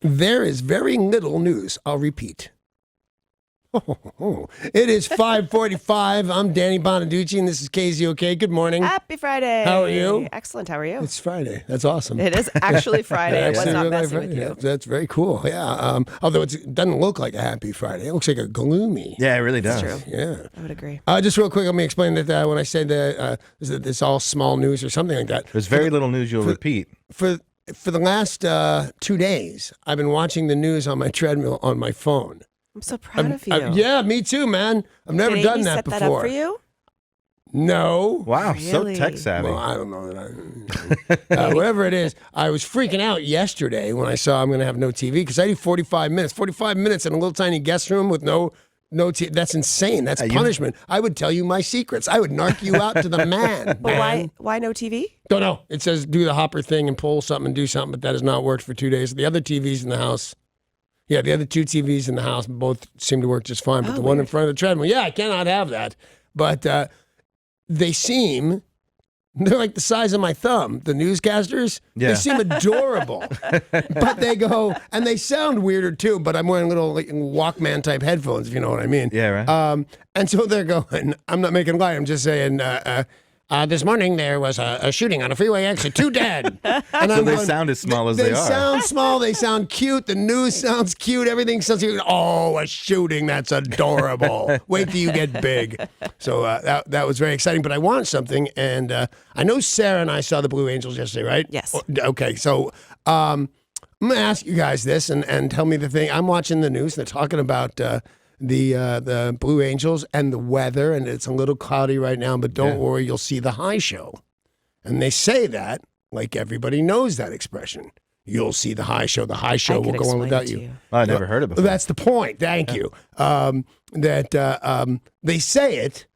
There is very little news. I'll repeat. It is 5:45. I'm Danny Bonaduce, and this is KZOK. Good morning. Happy Friday. How are you? Excellent. How are you? It's Friday. That's awesome. It is actually Friday. I was Actually, not really messing Friday. with you. That's very cool. Yeah. Although it doesn't look like a happy Friday. It looks like a gloomy. Yeah, it really does. That's true. Yeah. I would agree. Just real quick, let me explain that when I said that it's all small news or something like that. There's very little news you'll repeat. For the last 2 days, I've been watching the news on my treadmill on my phone. I'm so proud of you. Yeah, me too, man. I've never Did done Amy that set before. that up for you? No. Wow, so Really? tech savvy. Well, I don't know that whatever it is, I was freaking out yesterday when I saw I'm going to have no TV because I do 45 minutes. 45 minutes in a little tiny guest room with no TV. That's insane. That's punishment. I would tell you my secrets. I would narc you out to the man. But why no TV? Don't know. It says do the hopper thing and pull something and do something, but that has not worked for 2 days. The other TVs in the house, the other two TVs in the house both seem to work just fine, but the one in front of the treadmill, I cannot have that. But they're like the size of my thumb, the newscasters. Yeah. They seem adorable. But they go, and they sound weirder too, but I'm wearing little Walkman type headphones, if you know what I mean. Yeah, right. And so they're going, I'm not making a lie, I'm just saying, this morning there was a shooting on a freeway exit, 2 dead. And so they sound as small as they are. They sound small, they sound cute, the news sounds cute, everything sounds cute. Oh, a shooting, that's adorable. Wait till you get big. So that was very exciting, but I want something, and I know Sarah and I saw the Blue Angels yesterday, right? Yes. Okay, so I'm going to ask you guys this and tell me the thing. I'm watching the news, they're talking about the Blue Angels and the weather, and it's a little cloudy right now, but don't worry, you'll see the high show. And they say that like everybody knows that expression. You'll see the high show. The high show will go on without you. I never heard it before. That's the point. Thank you. They say it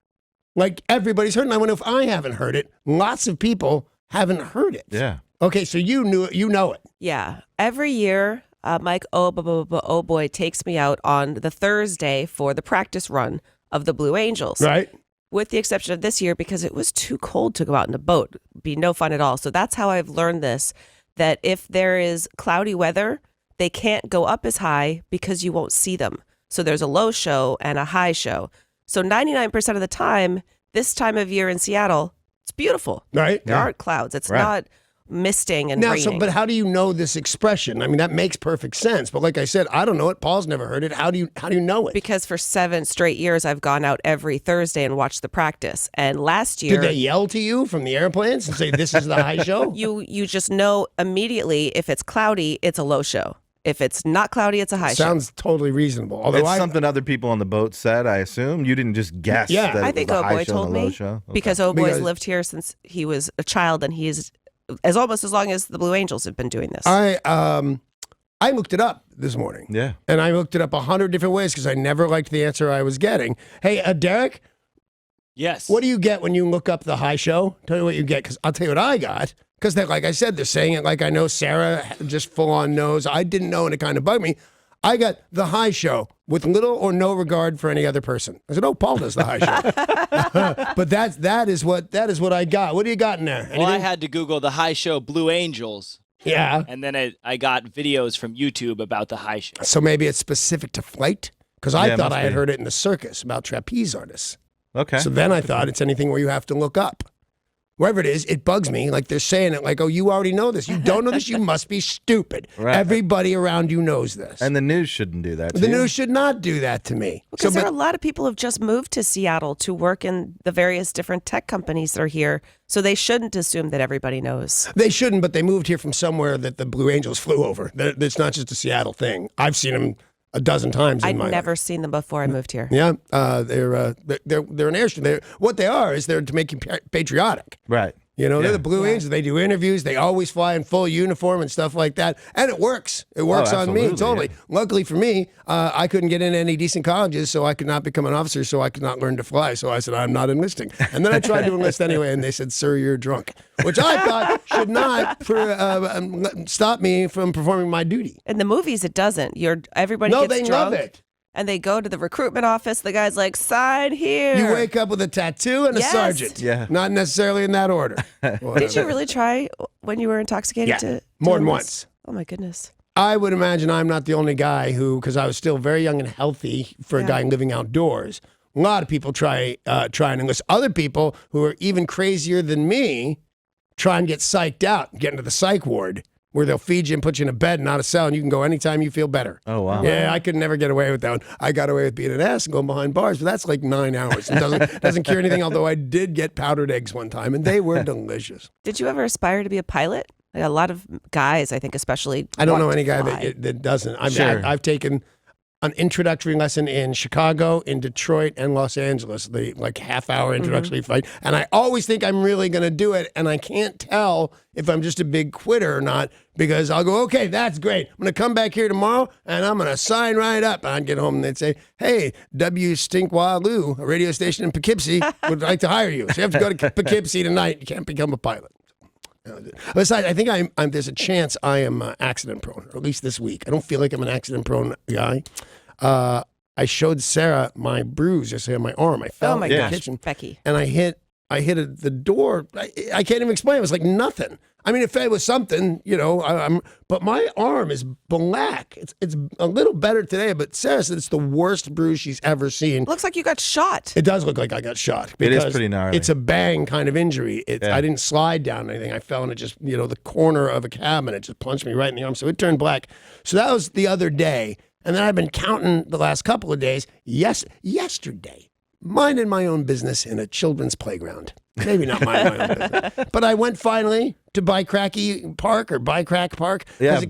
like everybody's heard it. And I wonder if I haven't heard it. Lots of people haven't heard it. Yeah. Okay, so you know it. Yeah. Every year, Mike Oh Boy takes me out on the Thursday for the practice run of the Blue Angels. Right. With the exception of this year because it was too cold to go out in a boat. It'd be no fun at all. So that's how I've learned this, that if there is cloudy weather, they can't go up as high because you won't see them. So there's a low show and a high show. So 99% of the time, this time of year in Seattle, it's beautiful. Right. There aren't clouds. It's not misting and now, raining. but how do you know this expression? I mean, that makes perfect sense. But like I said, I don't know it. Paul's never heard it. How do you know it? Because for 7 straight years, I've gone out every Thursday and watched the practice. And last year, did they yell to you from the airplanes and say, "This is the high show"? You just know immediately if it's cloudy, it's a low show. If it's not cloudy, it's a high show. Sounds totally reasonable. Although it's something other people on the boat said, I assume. You didn't just guess. Yeah. That I it think was a high Oh-Boy show told and a low me show? Okay. because Oh-Boy's lived here since he was a child, and he's almost as long as the Blue Angels have been doing this. I looked it up this morning. Yeah. And I looked it up 100 different ways because I never liked the answer I was getting. Hey, Derek? Yes. What do you get when you look up the high show? Tell me what you get, because I'll tell you what I got. Because, like I said, they're saying it like I know Sarah just full on knows. I didn't know, and it kind of bugged me. I got the high show with little or no regard for any other person. I said, "Oh, Paul does the high show," but that is what I got. What do you got in there? Anything? Well, I had to Google the high show Blue Angels. Yeah. And then I got videos from YouTube about the high show. So maybe it's specific to flight, because I Yeah, thought must I had be. heard it in the circus about trapeze artists. Okay. So then I thought it's anything where you have to look up. Wherever it is, it bugs me. Like they're saying it like, "Oh, you already know this. You don't know this. You must be stupid." Right. Everybody around you knows this. And the news shouldn't do that to The you. news should not do that to me. Because there are a lot of people who have just moved to Seattle to work in the various different tech companies that are here. So they shouldn't assume that everybody knows. They shouldn't, but they moved here from somewhere that the Blue Angels flew over. It's not just a Seattle thing. I've seen them a dozen times in I'd my never life. seen them before I moved here. Yeah, they're an airstream. What they are is they're to make you patriotic. Right. You know, they're Yeah. the Blue Angels. They do interviews. They always fly in full uniform and stuff like that. And it works. It works on me, absolutely, totally. yeah. Luckily for me, I couldn't get into any decent colleges, so I could not become an officer, so I could not learn to fly. So I said, I'm not enlisting. And then I tried to enlist anyway, and they said, "Sir, you're drunk," which I thought should not stop me from performing my duty. In the movies, it doesn't. Everybody No, gets they drunk, love it. and they go to the recruitment office. The guy's like, "Sign here." You wake up with a tattoo and a Yes. sergeant. Yeah. Not necessarily in that order. Did you really try when you were intoxicated? Yeah, to more than enlist? once. Oh my goodness. I would imagine I'm not the only guy who, because I was still very young and healthy for a guy living outdoors. A lot of people try and enlist. Other people who are even crazier than me try and get psyched out, get into the psych ward, where they'll feed you and put you in a bed, not a cell, and you can go anytime you feel better. Oh, wow. Yeah, I could never get away with that one. I got away with being an ass and going behind bars, but that's like 9 hours. It doesn't cure anything, although I did get powdered eggs one time, and they were delicious. Did you ever aspire to be a pilot? Like a lot of guys, I think, especially. I don't know want to any guy fly. that doesn't. Sure. I've taken an introductory lesson in Chicago, in Detroit, and Los Angeles, the like half-hour introductory flight. And I always think I'm really going to do it, and I can't tell if I'm just a big quitter or not, because I'll go, okay, that's great. I'm going to come back here tomorrow, and I'm going to sign right up. And I'd get home, and they'd say, hey, W. Stinkwaloo, a radio station in Poughkeepsie, would like to hire you. So you have to go to Poughkeepsie tonight. You can't become a pilot. Besides, I think there's a chance I am accident prone, or at least this week. I don't feel like I'm an accident prone guy. I showed Sarah my bruise yesterday on my arm. I fell in the kitchen, Becky. and I hit the door. I can't even explain. It was like nothing. I mean, if it was something, but my arm is black. It's a little better today, but Sarah said it's the worst bruise she's ever seen. Looks like you got shot. It does look like I got shot. It is because pretty gnarly. It's a bang kind of injury. I didn't slide down or anything. I fell and it just, the corner of a cabinet just punched me right in the arm. So it turned black. So that was the other day. And then I've been counting the last couple of days. Yesterday, minding my own business in a children's playground. Maybe not my own business. But I went finally to Bike Crack Park. Yeah.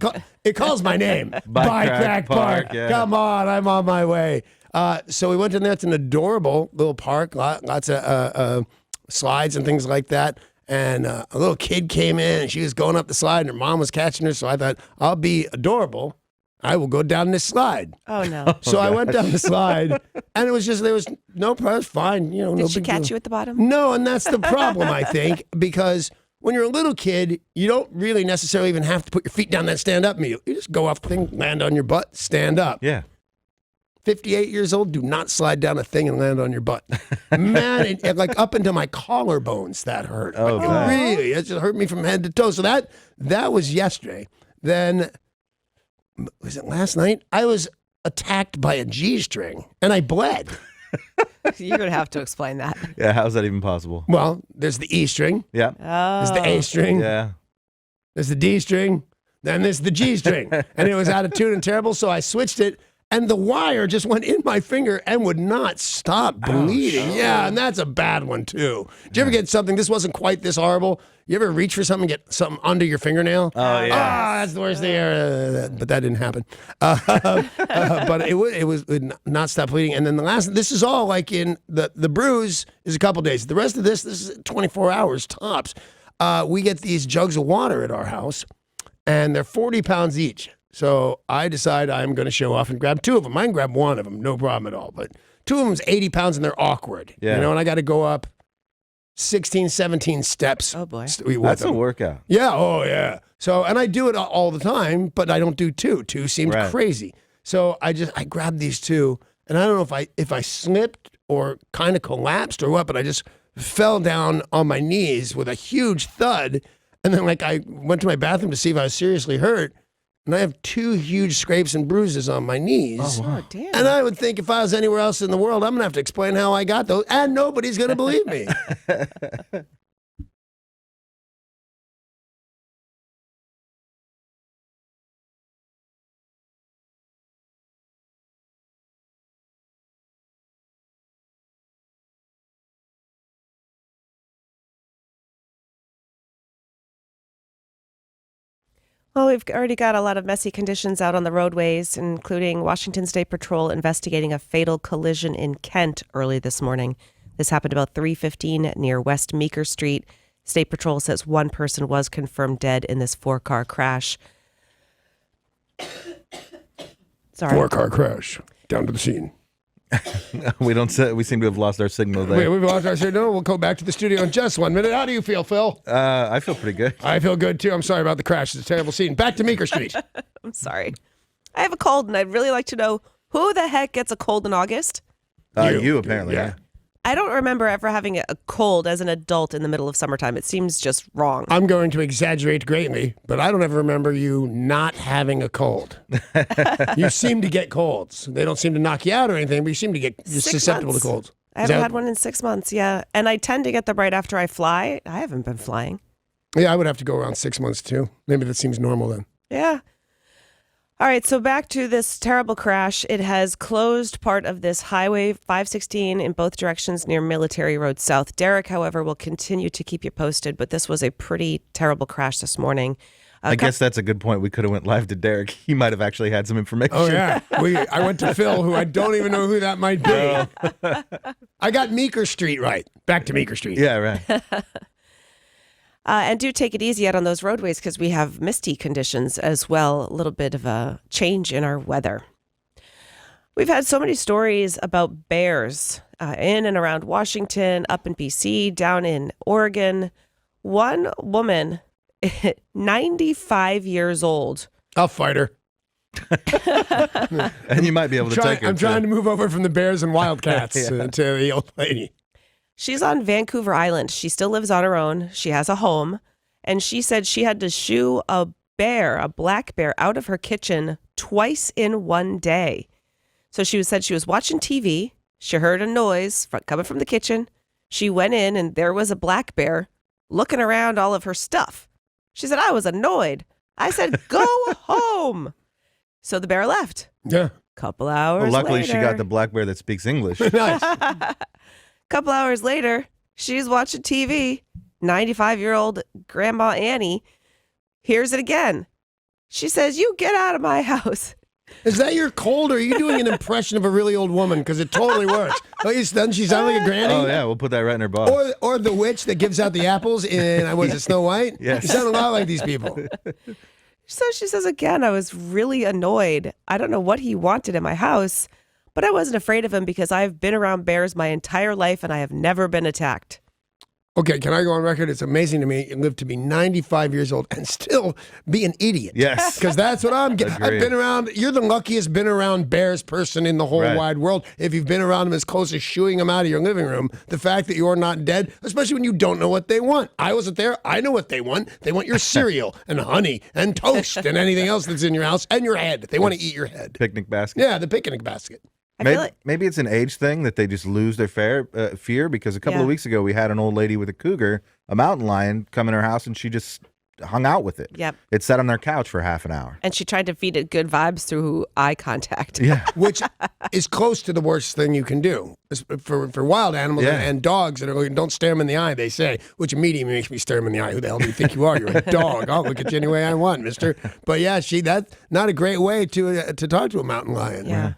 It calls my name. Bike Crack Park. Yeah. Come on, I'm on my way. So we went in there. It's an adorable little park. Lots of slides and things like that. And a little kid came in, and she was going up the slide, and her mom was catching her. So I thought, I'll be adorable. I will go down this slide. Oh, no. So I went down the slide, and it was just, there was no problem. Fine. No Did she big catch deal. you at the bottom? No, and that's the problem, I think, because when you're a little kid, you don't really necessarily even have to put your feet down that stand-up meal. You just go off the thing, land on your butt, stand up. Yeah. 58 years old, do not slide down a thing and land on your butt. Man, it like up into my collarbones, that hurt. Oh, Like, God. really, it just hurt me from head to toe. So that was yesterday. Then, was it last night? I was attacked by a G-string, and I bled. You're going to have to explain that. Yeah, how's that even possible? Well, there's the E string, Yeah. Oh. there's the A string, Yeah. there's the D string, then there's the G string. And it was out of tune and terrible, so I switched it, and the wire just went in my finger and would not stop bleeding. Yeah, and that's a bad one, too. Did you ever get something, this wasn't quite this horrible, you ever reach for something and get something under your fingernail? Oh, yeah. Ah, that's the worst thing ever. But that didn't happen. But it would not stop bleeding. And then this is all like in the bruise is a couple days. The rest of this is 24 hours tops. We get these jugs of water at our house, and they're 40 pounds each. So I decide I'm going to show off and grab 2 of them. I can grab 1 of them, no problem at all. But 2 of them's 80 pounds, and they're awkward. Yeah. And I got to go up 16, 17 steps. Oh, boy. with That's a them. workout. Yeah, oh yeah. So, and I do it all the time, but I don't do 2. 2 seems Right. crazy. So I grabbed these 2, and I don't know if I slipped or kind of collapsed or what, but I just fell down on my knees with a huge thud, and then I went to my bathroom to see if I was seriously hurt, and I have 2 huge scrapes and bruises on my knees. Oh, damn. And I would think if I was anywhere else in the world, I'm going to have to explain how I got those, and nobody's going to believe me. Well, we've already got a lot of messy conditions out on the roadways, including Washington State Patrol investigating a fatal collision in Kent early this morning. This happened about 3:15 near West Meeker Street. State Patrol says 1 person was confirmed dead in this 4-car crash. Sorry. 4-car crash. Down to the scene. We seem to have lost our signal there. We've lost our signal. We'll go back to the studio in just 1 minute. How do you feel, Phil? I feel pretty good. I feel good, too. I'm sorry about the crash. It's a terrible scene. Back to Meeker Street. I'm sorry. I have a cold, and I'd really like to know who the heck gets a cold in August? You apparently. Yeah. I don't remember ever having a cold as an adult in the middle of summertime. It seems just wrong. I'm going to exaggerate greatly, but I don't ever remember you not having a cold. You seem to get colds. They don't seem to knock you out or anything, but you seem to get susceptible to colds. I haven't had one in 6 months, yeah. And I tend to get them right after I fly. I haven't been flying. Yeah, I would have to go around 6 months too. Maybe that seems normal then. Yeah. All right, so back to this terrible crash. It has closed part of this Highway 516 in both directions near Military Road South. Derek, however, will continue to keep you posted, but this was a pretty terrible crash this morning. I guess that's a good point. We could have went live to Derek. He might have actually had some information. Oh, yeah. I went to Phil, who I don't even know who that might be. I got Meeker Street right. Back to Meeker Street. Yeah, right. And do take it easy out on those roadways because we have misty conditions as well. A little bit of a change in our weather. We've had so many stories about bears in and around Washington, up in BC, down in Oregon. One woman, 95 years old. I'll fight her. And you might be able to take her. I'm trying to move over from the bears and wildcats to the old lady. She's on Vancouver Island. She still lives on her own. She has a home. And she said she had to shoo a bear, a black bear, out of her kitchen twice in one day. So she said she was watching TV. She heard a noise coming from the kitchen. She went in and there was a black bear looking around all of her stuff. She said, I was annoyed. I said, go home. So the bear left. Yeah. Couple hours luckily later. she got the black bear that speaks English. Nice. Couple hours later, she's watching TV. 95-year-old Grandma Annie hears it again. She says, you get out of my house. Is that your cold, or are you doing an impression of a really old woman? Because it totally works. Doesn't she sound like a granny? Oh, yeah. We'll put that right in her box. Or the witch that gives out the apples in, was it Snow White? Yes. You sound a lot like these people. So she says, again, I was really annoyed. I don't know what he wanted in my house, but I wasn't afraid of him because I've been around bears my entire life and I have never been attacked. Okay, can I go on record? It's amazing to me you live to be 95 years old and still be an idiot. Yes. Because that's what I'm getting. I've Agreed. been around, you're the luckiest been around bears person in the whole Right. wide world. If you've been around them as close as shooing them out of your living room, the fact that you're not dead, especially when you don't know what they want. I wasn't there. I know what they want. They want your cereal and honey and toast and anything else that's in your house and your head. They want to eat your head. Picnic basket. Yeah, the picnic basket. I feel like, Maybe it's an age thing that they just lose their fear because a couple of weeks ago we had an old lady with a cougar, a mountain lion, come in her house and she just hung out with it. Yep. It sat on their couch for half an hour. and she tried to feed it good vibes through eye contact. Yeah. Which is close to the worst thing you can do for wild animals Yeah. and dogs that are don't stare them in the eye, they say, which immediately makes me stare them in the eye. Who the hell do you think you are? You're a dog. I'll look at you any way I want, mister. But yeah, that's not a great way to talk to a mountain lion. Yeah.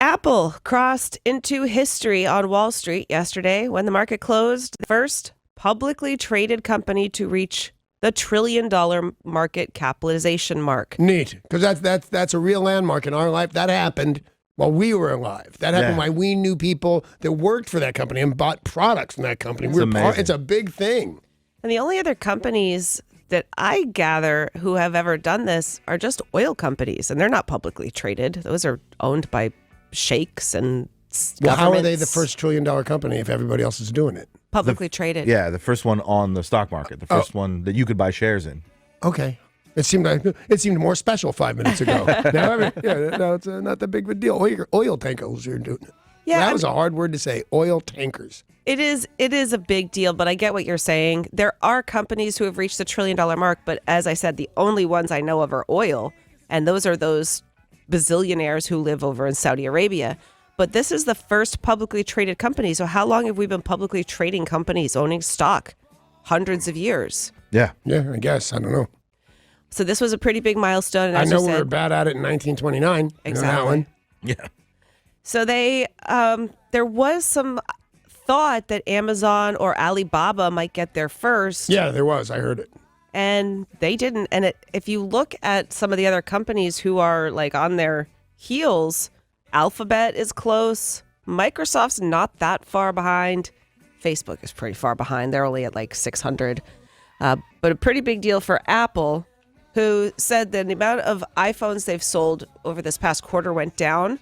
Apple crossed into history on Wall Street yesterday when the market closed. The first publicly traded company to reach the $1 trillion market capitalization mark. Neat, because that's a real landmark in our life. That happened while we were alive. That happened while we knew people that worked for that company and bought products from that company. It's amazing. It's a big thing. And the only other companies that I gather who have ever done this are just oil companies, and they're not publicly traded. Those are owned by sheikhs and Well, how are they the governments. first $1 trillion company if everybody else is doing it? Publicly traded. Yeah, the first one on the stock market, the first one that you could buy shares in. Okay. It seemed more special 5 minutes ago. Now it's not that big of a deal. Oil tankers are doing it. Yeah, That was a hard word to say. Oil tankers. It is a big deal, but I get what you're saying. There are companies who have reached the $1 trillion mark, but as I said, the only ones I know of are oil, and those are those bazillionaires who live over in Saudi Arabia. But this is the first publicly traded company. So how long have we been publicly trading companies, owning stock? Hundreds of years. Yeah. Yeah, I guess. I don't know. So this was a pretty big milestone. And I as know you we were said, bad at it in 1929. I know that Exactly. one. Yeah. so there was some thought that Amazon or Alibaba might get there first. Yeah, there was. I heard it. And they didn't. And if you look at some of the other companies who are like on their heels, Alphabet is close. Microsoft's not that far behind. Facebook is pretty far behind. They're only at like 600. But a pretty big deal for Apple, who said that the amount of iPhones they've sold over this past quarter went down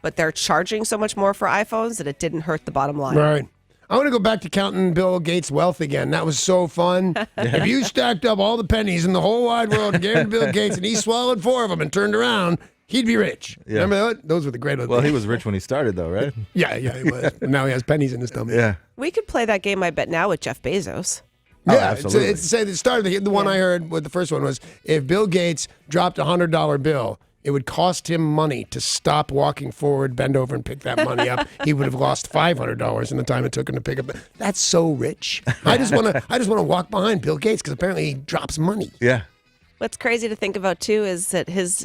but they're charging so much more for iPhones that it didn't hurt the bottom line. Right. I want to go back to counting Bill Gates' wealth again. That was so fun. If you stacked up all the pennies in the whole wide world and gave them to Bill Gates and he swallowed 4 of them and turned around, he'd be rich. Yeah. Remember that? Those were the great ones. Well, he was rich when he started, though, right? Yeah, he was. But now he has pennies in his stomach. Yeah. We could play that game, I bet, now with Jeff Bezos. Oh, Yeah, absolutely. it's to say the start of the one I heard with the first one was if Bill Gates dropped a $100 bill, it would cost him money to stop walking forward, bend over, and pick that money up. He would have lost $500 in the time it took him to pick up. That's so rich. I just want to walk behind Bill Gates because apparently he drops money. Yeah. What's crazy to think about, too, is that his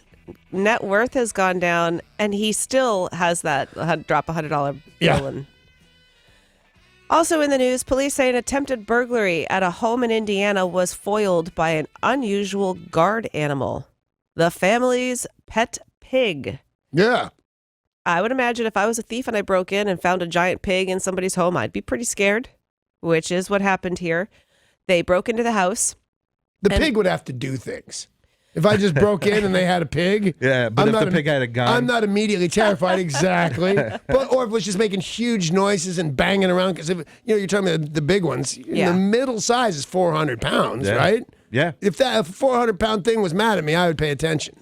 net worth has gone down, and he still has that drop $100 bill. Yeah. And also in the news, police say an attempted burglary at a home in Indiana was foiled by an unusual guard animal, the family's pet pig. Yeah. I would imagine if I was a thief and I broke in and found a giant pig in somebody's home, I'd be pretty scared, which is what happened here. They broke into the house. The pig would have to do things. If I just broke in and they had a pig. Yeah, but if the pig had a gun. I'm not immediately terrified, exactly. Or if it was just making huge noises and banging around. Because if you're talking about the big ones, the middle size is 400 pounds, right? Yeah. If a 400-pound thing was mad at me, I would pay attention.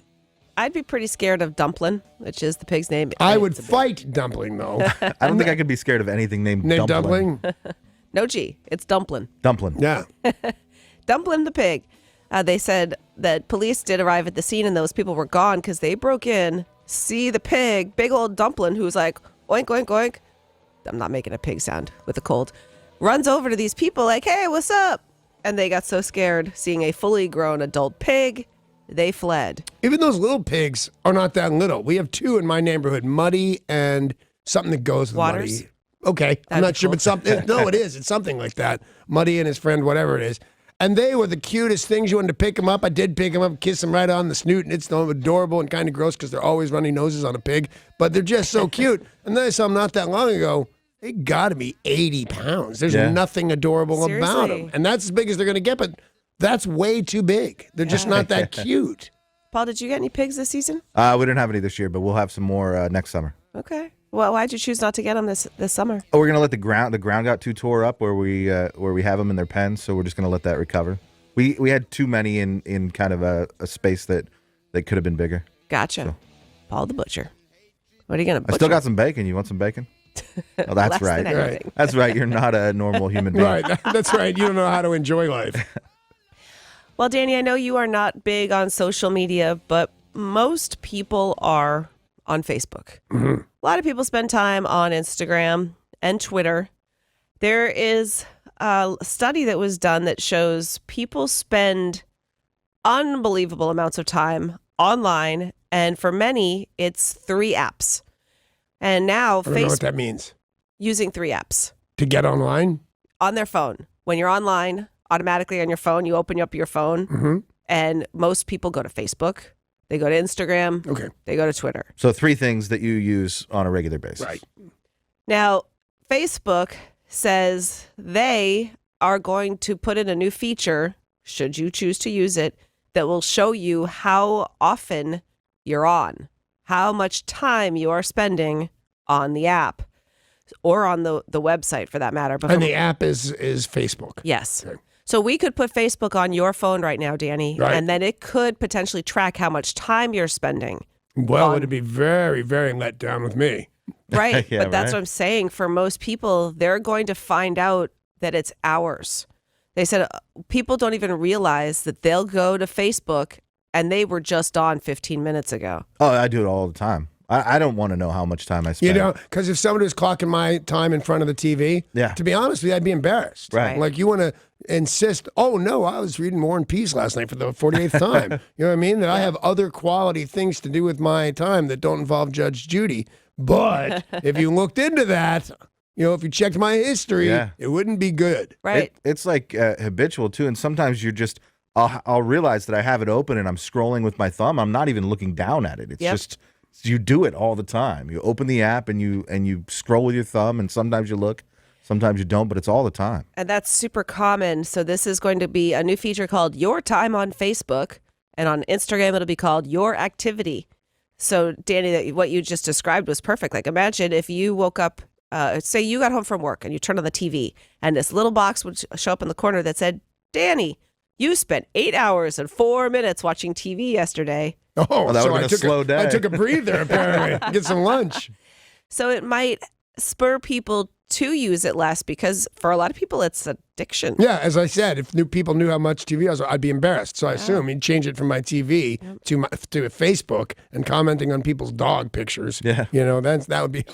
I'd be pretty scared of Dumplin', which is the pig's name. I would fight Dumpling, though. I don't think I could be scared of anything named Dumpling. No G, it's Dumplin'. Dumpling. Yeah. Dumplin' the pig. They said that police did arrive at the scene and those people were gone because they broke in, see the pig, big old Dumplin', who's like, oink, oink, oink. I'm not making a pig sound with a cold. Runs over to these people like, hey, what's up? And they got so scared seeing a fully grown adult pig, they fled. Even those little pigs are not that little. We have 2 in my neighborhood, Muddy and something that goes with Waters? Muddy. Okay, I'm That'd not be sure, cool. but something. No, it is. It's something like that. Muddy and his friend, whatever it is. And they were the cutest things. You wanted to pick them up. I did pick them up, kiss them right on the snoot, and it's adorable and kind of gross because they're always running noses on a pig. But they're just so cute. And then I saw them not that long ago. They got to be 80 pounds. There's nothing adorable about Seriously. them. And that's as big as they're going to get, but that's way too big. They're just not that cute. Paul, did you get any pigs this season? We didn't have any this year, but we'll have some more next summer. Okay. Well, why'd you choose not to get them this summer? Oh, we're gonna let the ground got too tore up where we have them in their pens, so we're just gonna let that recover. We had too many in kind of a space that could have been bigger. Gotcha. Paul the butcher. What are you gonna butcher? I still got some bacon. You want some bacon? Oh, that's Less right. than anything. That's right. You're not a normal human being. Right. That's right. You don't know how to enjoy life. Well, Danny, I know you are not big on social media, but most people are on Facebook. Mm-hmm. A lot of people spend time on Instagram and Twitter. There is a study that was done that shows people spend unbelievable amounts of time online, and for many, it's 3 apps. And now I don't know what Facebook that means. using 3 apps To get online? on their phone. When you're online, automatically on your phone, you open up your phone, Mm-hmm. and most people go to Facebook, they go to Instagram, Okay. they go to Twitter. So 3 things that you use on a regular basis. Right. Now, Facebook says they are going to put in a new feature, should you choose to use it, that will show you how often you're on, how much time you are spending on the app or on the website for that matter. But And the app is Facebook. yes. Okay. So we could put Facebook on your phone right now, Danny, Right. and then it could potentially track how much time you're spending. Well, On- it'd be very, very let down with me. Right. Yeah, but that's right. what I'm saying. For most people, they're going to find out that it's hours. They said people don't even realize that they'll go to Facebook and they were just on 15 minutes ago. Oh, I do it all the time. I don't want to know how much time I You spend. know, because if somebody was clocking my time in front of the TV, Yeah. to be honest with you, I'd be embarrassed. Right. Like you want to insist, oh, no, I was reading War and Peace last night for the 48th time. You know what I mean? That I have other quality things to do with my time that don't involve Judge Judy. But if you looked into that, you know, if you checked my history, Yeah. it wouldn't be good. Right. It's like habitual too, and sometimes you're just I'll realize that I have it open and I'm scrolling with my thumb. I'm not even looking down at it. It's Yep. just you do it all the time. You open the app and you scroll with your thumb, and sometimes you look, sometimes you don't, but it's all the time. And that's super common. So this is going to be a new feature called Your Time on Facebook. And on Instagram, it'll be called Your Activity. So, Danny, what you just described was perfect. Like, imagine if you woke up, say you got home from work and you turned on the TV, and this little box would show up in the corner that said, Danny, you spent 8 hours and 4 minutes watching TV yesterday. Oh, Well, that so would've I been a took slow day. I took a breather, apparently. Get some lunch. So it might spur people to use it less because for a lot of people, it's addiction. Yeah, as I said, if people knew how much TV I was, I'd be embarrassed. So I assume he'd change it from my TV to Facebook and commenting on people's dog pictures. Yeah. You know,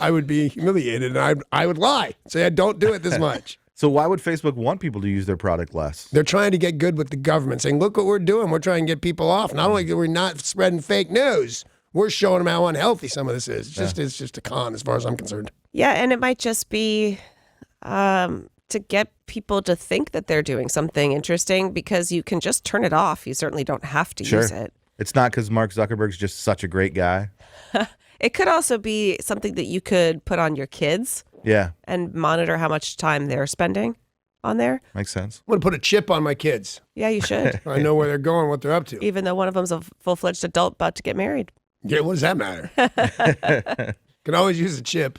I would be humiliated, and I would lie. Say I don't do it this much. So why would Facebook want people to use their product less? They're trying to get good with the government, saying, look what we're doing. We're trying to get people off. Not only are we not spreading fake news, we're showing them how unhealthy some of this is. It's just a con as far as I'm concerned. Yeah, and it might just be to get people to think that they're doing something interesting because you can just turn it off. You certainly don't have to use it. It's not because Mark Zuckerberg's just such a great guy. It could also be something that you could put on your kids Yeah, and monitor how much time they're spending on there. makes sense. I'm going to put a chip on my kids. Yeah, you should. I know where they're going, what they're up to. Even though one of them's a full-fledged adult about to get married. Yeah, what does that matter? Can always use a chip.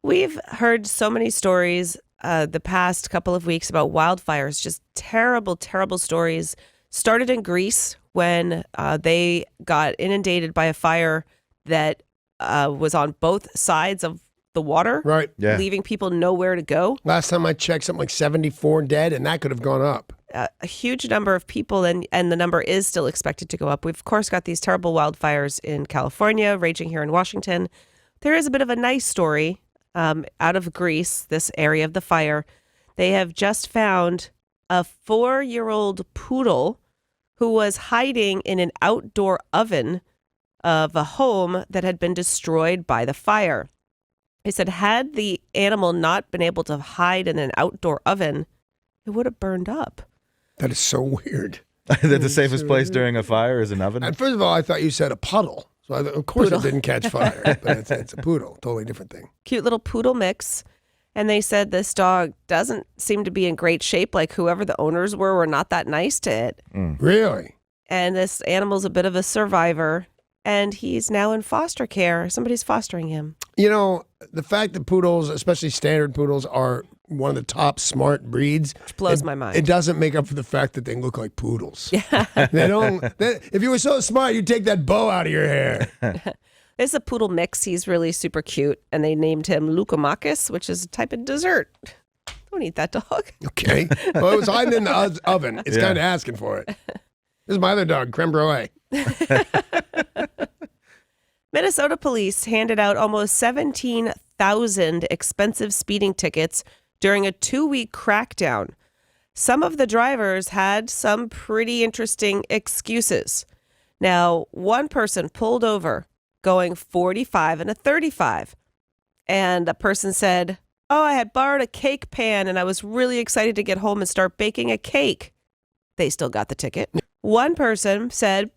We've heard so many stories the past couple of weeks about wildfires, just terrible, terrible stories. Started in Greece when they got inundated by a fire that was on both sides of the water, Right. Yeah. leaving people nowhere to go. Last time I checked, something like 74 dead, and that could have gone up. A huge number of people, and the number is still expected to go up. We've, of course, got these terrible wildfires in California, raging here in Washington. There is a bit of a nice story out of Greece, this area of the fire. They have just found a 4-year-old poodle who was hiding in an outdoor oven of a home that had been destroyed by the fire. They said had the animal not been able to hide in an outdoor oven, it would have burned up. That is so weird. That the safest place during a fire is an oven? And first of all, I thought you said a puddle. So of course it didn't catch fire, but it's a poodle. Totally different thing. Cute little poodle mix. And they said this dog doesn't seem to be in great shape. Like whoever the owners were not that nice to it. Really? And this animal's a bit of a survivor. And he's now in foster care. Somebody's fostering him. You know, the fact that poodles, especially standard poodles, are one of the top smart breeds. Which blows my mind. It doesn't make up for the fact that they look like poodles. Yeah. If you were so smart, you'd take that bow out of your hair. It's a poodle mix. He's really super cute. And they named him Loukomakis, which is a type of dessert. Don't eat that dog. Okay. Well, it was hiding in the oven. It's kind of asking for it. This is my other dog, creme brulee. Minnesota police handed out almost 17,000 expensive speeding tickets during a 2-week crackdown. Some of the drivers had some pretty interesting excuses. Now, one person pulled over going 45 and a 35. And the person said, oh, I had borrowed a cake pan and I was really excited to get home and start baking a cake. They still got the ticket. One person said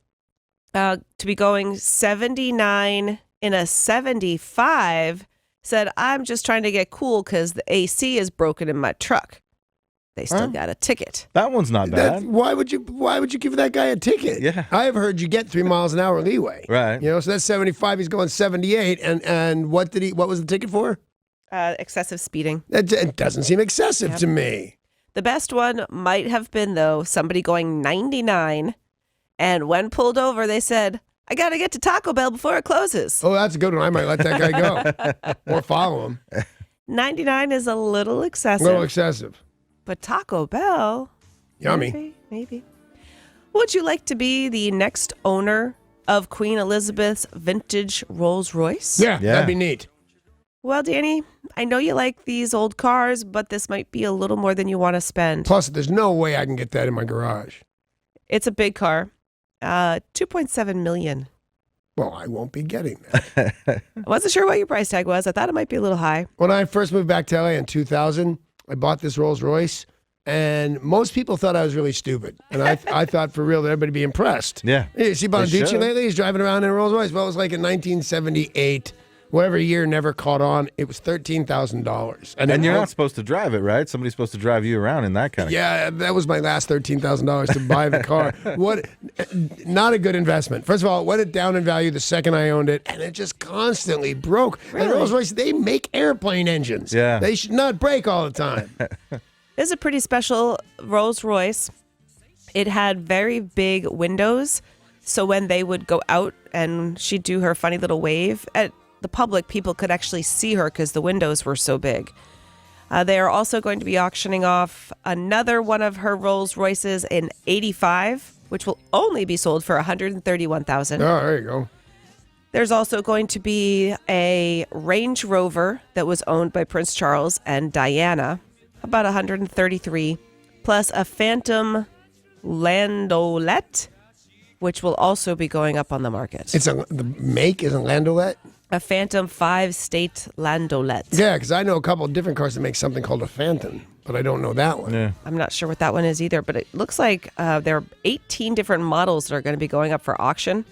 to be going 79 in a 75, said, I'm just trying to get cool because the AC is broken in my truck. They still got a ticket. That one's not bad. Why would you give that guy a ticket? Yeah. I have heard you get 3 miles an hour leeway. Right. You know, so that's 75. He's going 78. And what was the ticket for? Excessive speeding. It doesn't seem excessive to me. The best one might have been, though, somebody going 99. And when pulled over, they said, I got to get to Taco Bell before it closes. Oh, that's a good one. I might let that guy go or follow him. 99 is a little A excessive. little excessive. But Taco Bell, Yummy. maybe. Would you like to be the next owner of Queen Elizabeth's vintage Rolls Royce? Yeah, that'd be neat. Well, Danny, I know you like these old cars, but this might be a little more than you want to spend. Plus, there's no way I can get that in my garage. It's a big car. $2.7 million. Well, I won't be getting that. I wasn't sure what your price tag was. I thought it might be a little high. When I first moved back to LA in 2000, I bought this Rolls Royce, and most people thought I was really stupid. And I thought for real that everybody would be impressed. Yeah. Hey, you see They Bonaduce should. lately? He's driving around in a Rolls Royce. Well, it was like in 1978 Well, every year never caught on. It was $13,000. And you're not supposed to drive it, right? Somebody's supposed to drive you around in that kind of. Yeah, that was my last $13,000 to buy the car. Not a good investment. First of all, it went down in value the second I owned it, and it just constantly broke. Really? And Rolls-Royce, they make airplane engines. Yeah. They should not break all the time. This is a pretty special Rolls-Royce. It had very big windows, so when they would go out and she'd do her funny little wave at the public, people could actually see her because the windows were so big. They are also going to be auctioning off another one of her Rolls-Royces in '85, which will only be sold for $131,000. Oh, there you go. There's also going to be a Range Rover that was owned by Prince Charles and Diana, about $133,000, plus a Phantom Landaulet, which will also be going up on the market. The make is a Landaulet? A Phantom 5-state Landaulet. Yeah, because I know a couple of different cars that make something called a Phantom, but I don't know that one. Yeah. I'm not sure what that one is either, but it looks like there are 18 different models that are going to be going up for auction.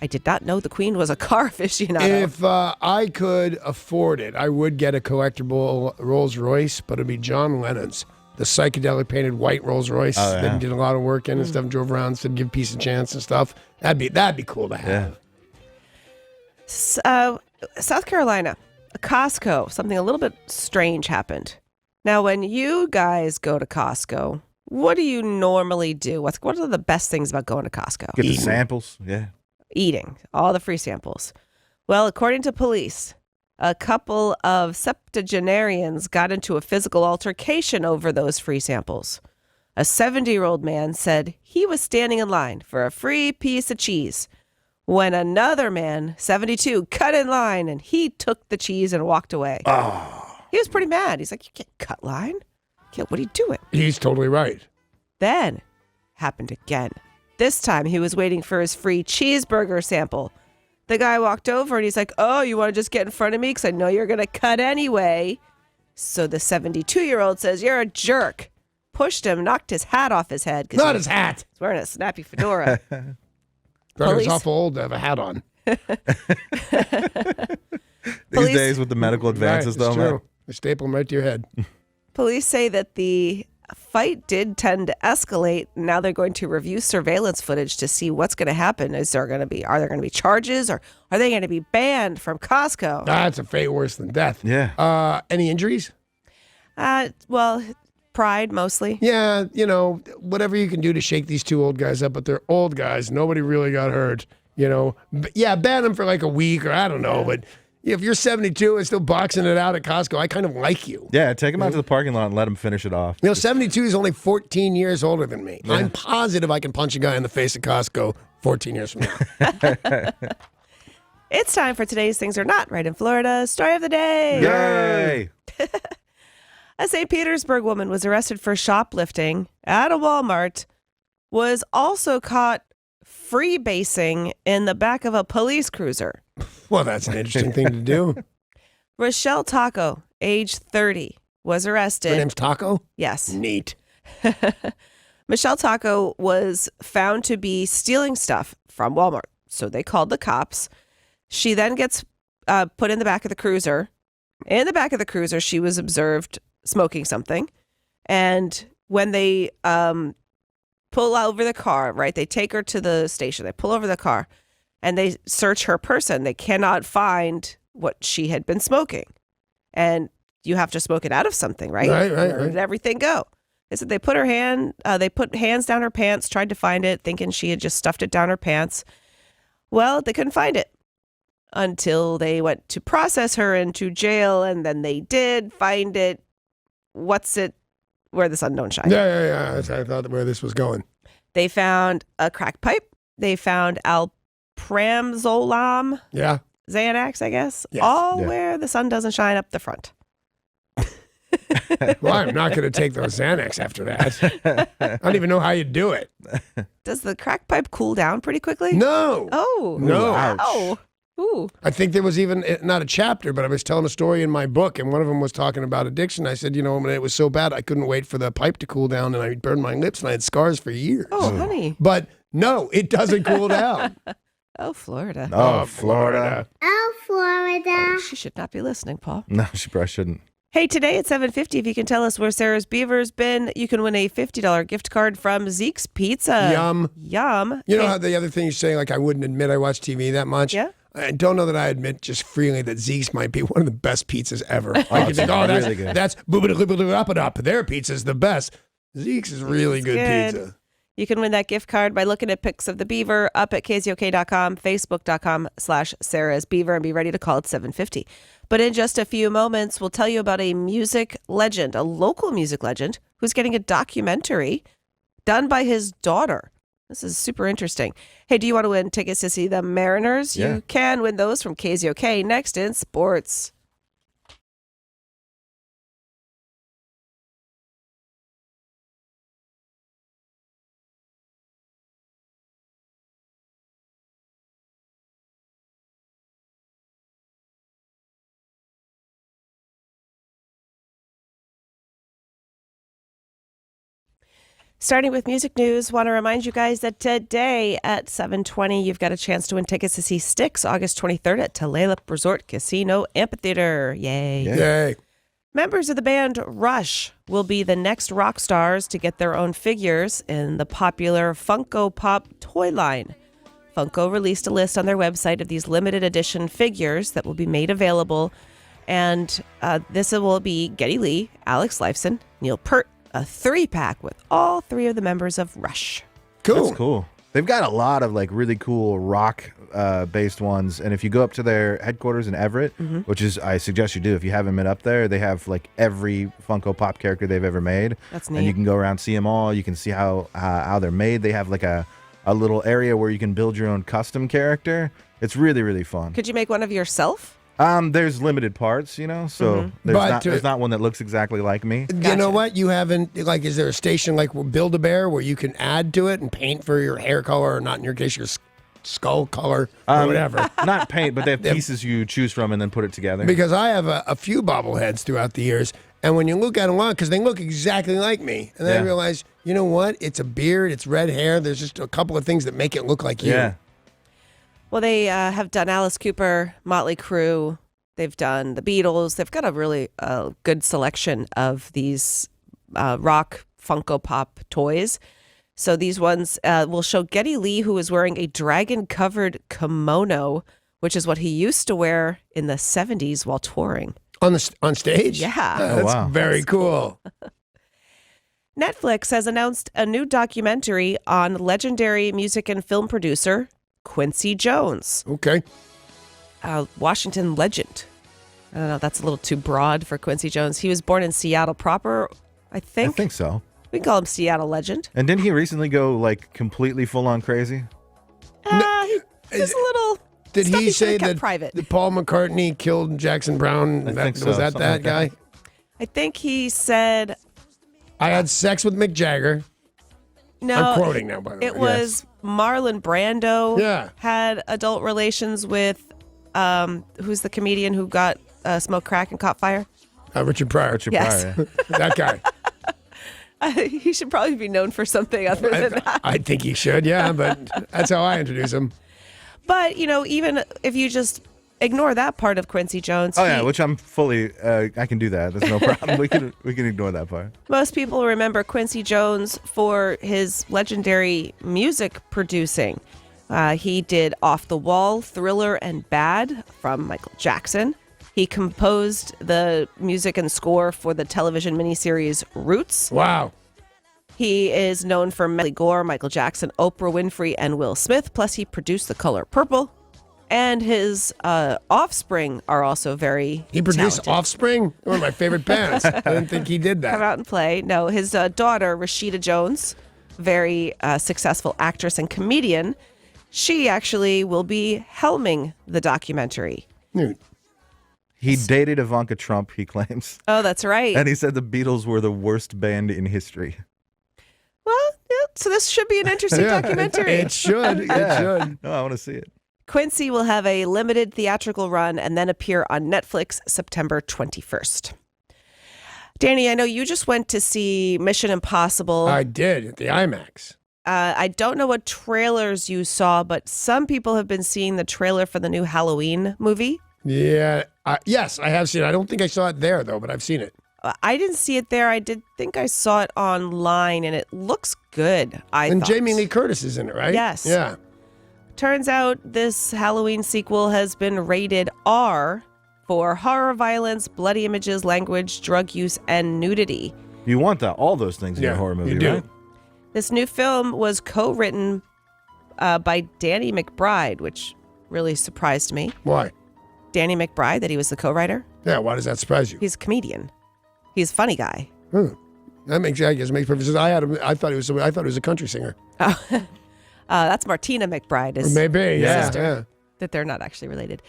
I did not know the Queen was a car aficionado. If I could afford it, I would get a collectible Rolls Royce, but it'd be John Lennon's. The psychedelic painted white Rolls Royce that he did a lot of work in and stuff, drove around, said give peace a chance and stuff. That'd be cool to have. South Carolina, a Costco, something a little bit strange happened. Now, when you guys go to Costco, what do you normally do? What are the best things about going to Costco? Get the samples. Yeah. Eating, all the free samples. Well, according to police, a couple of septuagenarians got into a physical altercation over those free samples. A 70-year-old man said he was standing in line for a free piece of cheese when another man, 72, cut in line and he took the cheese and walked away. Oh. He was pretty mad. He's like, you can't cut line. What are you doing? He's totally right. Then happened again. This time he was waiting for his free cheeseburger sample. The guy walked over and he's like, oh, you want to just get in front of me because I know you're going to cut anyway. So the 72-year-old says, you're a jerk. Pushed him, knocked his hat off his head. Not his hat. He's wearing a snappy fedora. He's awful old to have a hat on. These days with the medical advances, right, though, man. true. They staple them right to your head. Police say that the fight did tend to escalate. Now they're going to review surveillance footage to see what's going to happen. Are there going to be charges, or are they going to be banned from Costco? That's a fate worse than death. Yeah. Any injuries? Well, pride mostly. Yeah, whatever you can do to shake these two old guys up, but they're old guys. Nobody really got hurt. Ban them for like a week or I don't know, but if you're 72 and still boxing it out at Costco, I kind of like you. Yeah, take him out to the parking lot and let him finish it off. 72 is only 14 years older than me. Yeah. I'm positive I can punch a guy in the face at Costco 14 years from now. It's time for today's Things Are Not Right in Florida story of the day. Yay! A St. Petersburg woman was arrested for shoplifting at a Walmart, was also caught freebasing in the back of a police cruiser. Well, that's an interesting thing to do. Rochelle Taco, age 30, was arrested. Her name's Taco? Yes. Neat. Michelle Taco was found to be stealing stuff from Walmart, so they called the cops. She then gets put in the back of the cruiser. In the back of the cruiser, she was observed smoking something. And when they pull over the car, right, they take her to the station. They pull over the car and they search her person. They cannot find what she had been smoking. And you have to smoke it out of something, right? Right. Where did everything go? They said they put hands down her pants, tried to find it, thinking she had just stuffed it down her pants. Well, they couldn't find it until they went to process her into jail, and then they did find it. Where the sun don't shine. Yeah. I thought where this was going. They found a crack pipe. They found alprazolam. Yeah. Xanax, I guess. Yes. Where the sun doesn't shine up the front. Well, I'm not going to take those Xanax after that. I don't even know how you do it. Does the crack pipe cool down pretty quickly? No. Oh. No. Wow. Ooh. I think there was even, not a chapter, but I was telling a story in my book, and one of them was talking about addiction. I said, when it was so bad, I couldn't wait for the pipe to cool down, and I burned my lips, and I had scars for years. Oh, honey. But no, it doesn't cool down. Oh, Florida. Oh, Florida. Oh, Florida. She should not be listening, Paul. No, she probably shouldn't. Hey, today at 7:50, if you can tell us where Sarah's Beaver's been, you can win a $50 gift card from Zeke's Pizza. Yum. Yum. You know how the other thing you're saying, like I wouldn't admit I watch TV that much? Yeah. I don't know that I admit just freely that Zeke's might be one of the best pizzas ever. Like you it's think, really good. that's boobity-up-it-up. Their pizza's the best. Zeke's is really good pizza. You can win that gift card by looking at pics of the beaver up at KZOK.com, Facebook.com/Sarah's Beaver, and be ready to call at 7:50. But in just a few moments, we'll tell you about a music legend, a local music legend, who's getting a documentary done by his daughter. This is super interesting. Hey, do you want to win tickets to see the Mariners? Yeah. You can win those from KZOK next in sports. Starting with music news, want to remind you guys that today at 7:20, you've got a chance to win tickets to see Styx August 23rd at Tulalip Resort Casino Amphitheater. Yay. Yeah. Yay. Members of the band Rush will be the next rock stars to get their own figures in the popular Funko Pop toy line. Funko released a list on their website of these limited edition figures that will be made available. And this will be Geddy Lee, Alex Lifeson, Neil Peart, a 3-pack with all 3 of the members of Rush. Cool. That's cool. They've got a lot of like really cool rock based ones. And if you go up to their headquarters in Everett, which is, I suggest you do, if you haven't been up there, they have like every Funko Pop character they've ever made. That's And neat. you can go around, see them all. You can see how they're made. They have like a little area where you can build your own custom character. It's really, really fun. Could you make one of yourself? There's limited parts, you know, so there's not one that looks exactly like me. You know what? You haven't, like, is there a station like Build-A-Bear where you can add to it and paint for your hair color, or not in your case, your skull color or whatever? Not paint, but they have pieces you choose from and then put it together. Because I have a few bobbleheads throughout the years, and when you look at them, because they look exactly like me, and then I Yeah. realize, you know what? It's a beard, it's red hair. There's just a couple of things that make it look like you. Yeah. Well, they have done Alice Cooper, Motley Crue. They've done the Beatles. They've got a really good selection of these rock Funko Pop toys. So these ones will show Geddy Lee, who is wearing a dragon-covered kimono, which is what he used to wear in the 70s while touring. On stage? Yeah. That's wow. very cool. Netflix has announced a new documentary on legendary music and film producer Quincy Jones. Okay. Washington legend. I don't know. That's a little too broad for Quincy Jones. He was born in Seattle proper, I I think. think so. We can call him Seattle legend. And didn't he recently go like completely full on crazy? He's a little. Did stuff he should say have kept that private? Paul McCartney killed Jackson Brown? I think so, Was that something that like guy? that. I think he said I had sex with Mick Jagger. no. I'm quoting now, by the way. It was Marlon Brando. Yeah. Had adult relations with who's the comedian who got smoked crack and caught fire? Richard Pryor. Richard Yes. Pryor. That guy. He should probably be known for something other than that. I think he should, yeah, but that's how I introduce him. But, you know, even if you just ignore that part of Quincy Jones, Oh yeah, which I'm fully. I can do that. There's no problem. we can ignore that part. most people remember Quincy Jones for his legendary music producing. He did Off the Wall, Thriller, and Bad from Michael Jackson. He composed the music and score for the television miniseries Roots. Wow. He is known for Melly Gore, Michael Jackson, Oprah Winfrey, and Will Smith. Plus, he produced The Color Purple. And his offspring are also very He produced talented. Offspring, one of my favorite bands. I didn't think he did Come that. out and play. No, his daughter, Rashida Jones, very successful actress and comedian. She actually will be helming the documentary. Dude, He dated Ivanka Trump, he claims, Oh, that's right. and he said the Beatles were the worst band in history. Well, yeah, so this should be an interesting documentary. It should. It should. No, I want to see it. Quincy will have a limited theatrical run and then appear on Netflix September 21st. Danny, I know you just went to see Mission Impossible. I did at the IMAX. I don't know what trailers you saw, but some people have been seeing the trailer for the new Halloween movie. Yeah. Yes, I have seen it. I don't think I saw it there, though, but I've seen it. I didn't see it there. I did think I saw it online, and it looks good. And Jamie Lee Curtis is in it, right? Yes. Yeah. Turns out this Halloween sequel has been rated R for horror, violence, bloody images, language, drug use, and nudity. You want all those things in Yeah, your horror movie, you do. right? This new film was co-written by Danny McBride, which really surprised me. Why? Danny McBride, that he was the co-writer. Yeah, why does that surprise you? He's a comedian. He's a funny guy. That makes perfect sense. I thought he was a country singer. That's Martina McBride. Is Maybe, his yeah, sister, yeah. that they're not actually related.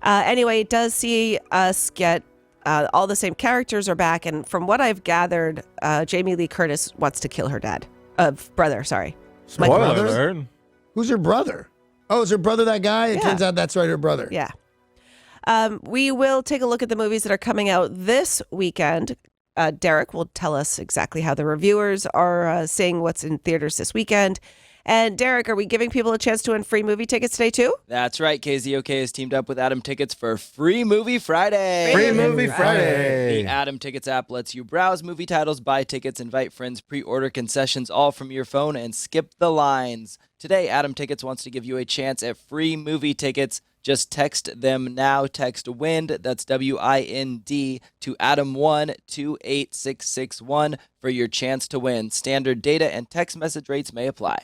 Anyway, it does see us get all the same characters are back, and from what I've gathered, Jamie Lee Curtis wants to kill her brother. Sorry, Spoiler brother? alert. Who's her brother? Oh, is her brother that guy? It Yeah. turns out that's right, her brother. Yeah. We will take a look at the movies that are coming out this weekend. Derek will tell us exactly how the reviewers are saying what's in theaters this weekend. And Derek, are we giving people a chance to win free movie tickets today too? That's right. KZOK has teamed up with Adam Tickets for Free Movie Friday. Free Movie Friday. The Adam Tickets app lets you browse movie titles, buy tickets, invite friends, pre-order concessions all from your phone, and skip the lines. Today, Adam Tickets wants to give you a chance at free movie tickets. Just text them now. Text WIND, that's WIND, to Adam1 28661 for your chance to win. Standard data and text message rates may apply.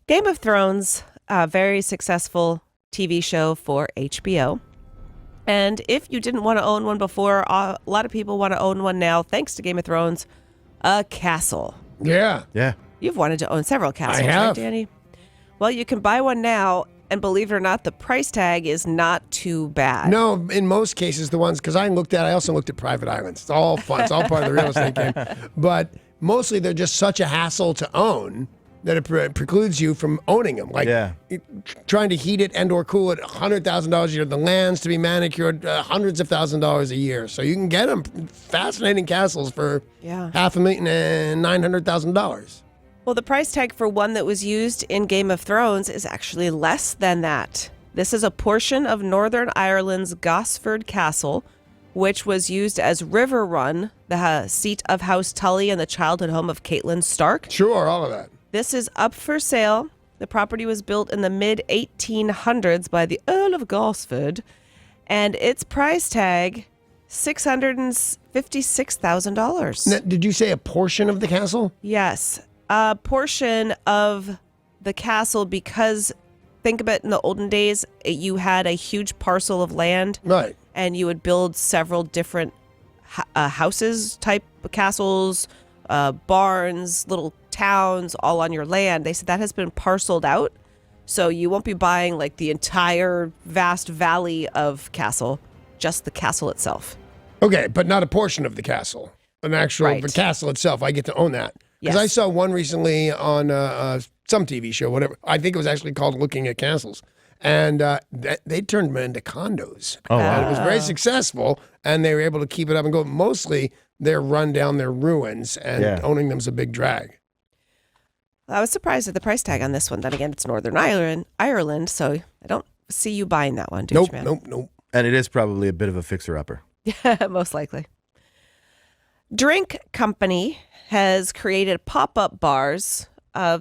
Game of Thrones, a very successful TV show for HBO. And if you didn't want to own one before, a lot of people want to own one now, thanks to Game of Thrones, a castle. Yeah. Yeah. You've wanted to own several castles, I have. right, Danny? Well, you can buy one now, and believe it or not, the price tag is not too bad. No, in most cases, the ones, because I also looked at private islands. It's all fun. It's all part of the real estate game. But mostly they're just such a hassle to own that it precludes you from owning them. Like trying to heat it and or cool it, $100,000 a year. The lands to be manicured, hundreds of $1,000s a year. So you can get them fascinating castles for $500,000 and $900,000. Well, the price tag for one that was used in Game of Thrones is actually less than that. This is a portion of Northern Ireland's Gosford Castle, which was used as River Run, the seat of House Tully and the childhood home of Catelyn Stark. Sure, all of that. This is up for sale. The property was built in the mid-1800s by the Earl of Gosford, and its price tag, $656,000. Now, did you say a portion of the castle? Yes, a portion of the castle, because think about it, in the olden days, you had a huge parcel of land, Right. and you would build several different houses type castles, barns, little towns all on your land. They said that has been parceled out, so you won't be buying like the entire vast valley of castle, just the castle itself. Okay, but not a portion of the castle. An actual Right. the castle itself. I get to own that. Because I Yes. saw one recently on some TV show, whatever. I think it was actually called Looking at Castles. And they turned them into condos. Oh, And wow. it was very successful, and they were able to keep it up and go. Mostly, they're run down their ruins, and owning them's a big drag. I was surprised at the price tag on this one. Then again, it's Northern Ireland, so I don't see you buying that one, Nope, man. nope. And it is probably a bit of a fixer-upper. Yeah, most likely. Drink Company has created pop-up bars.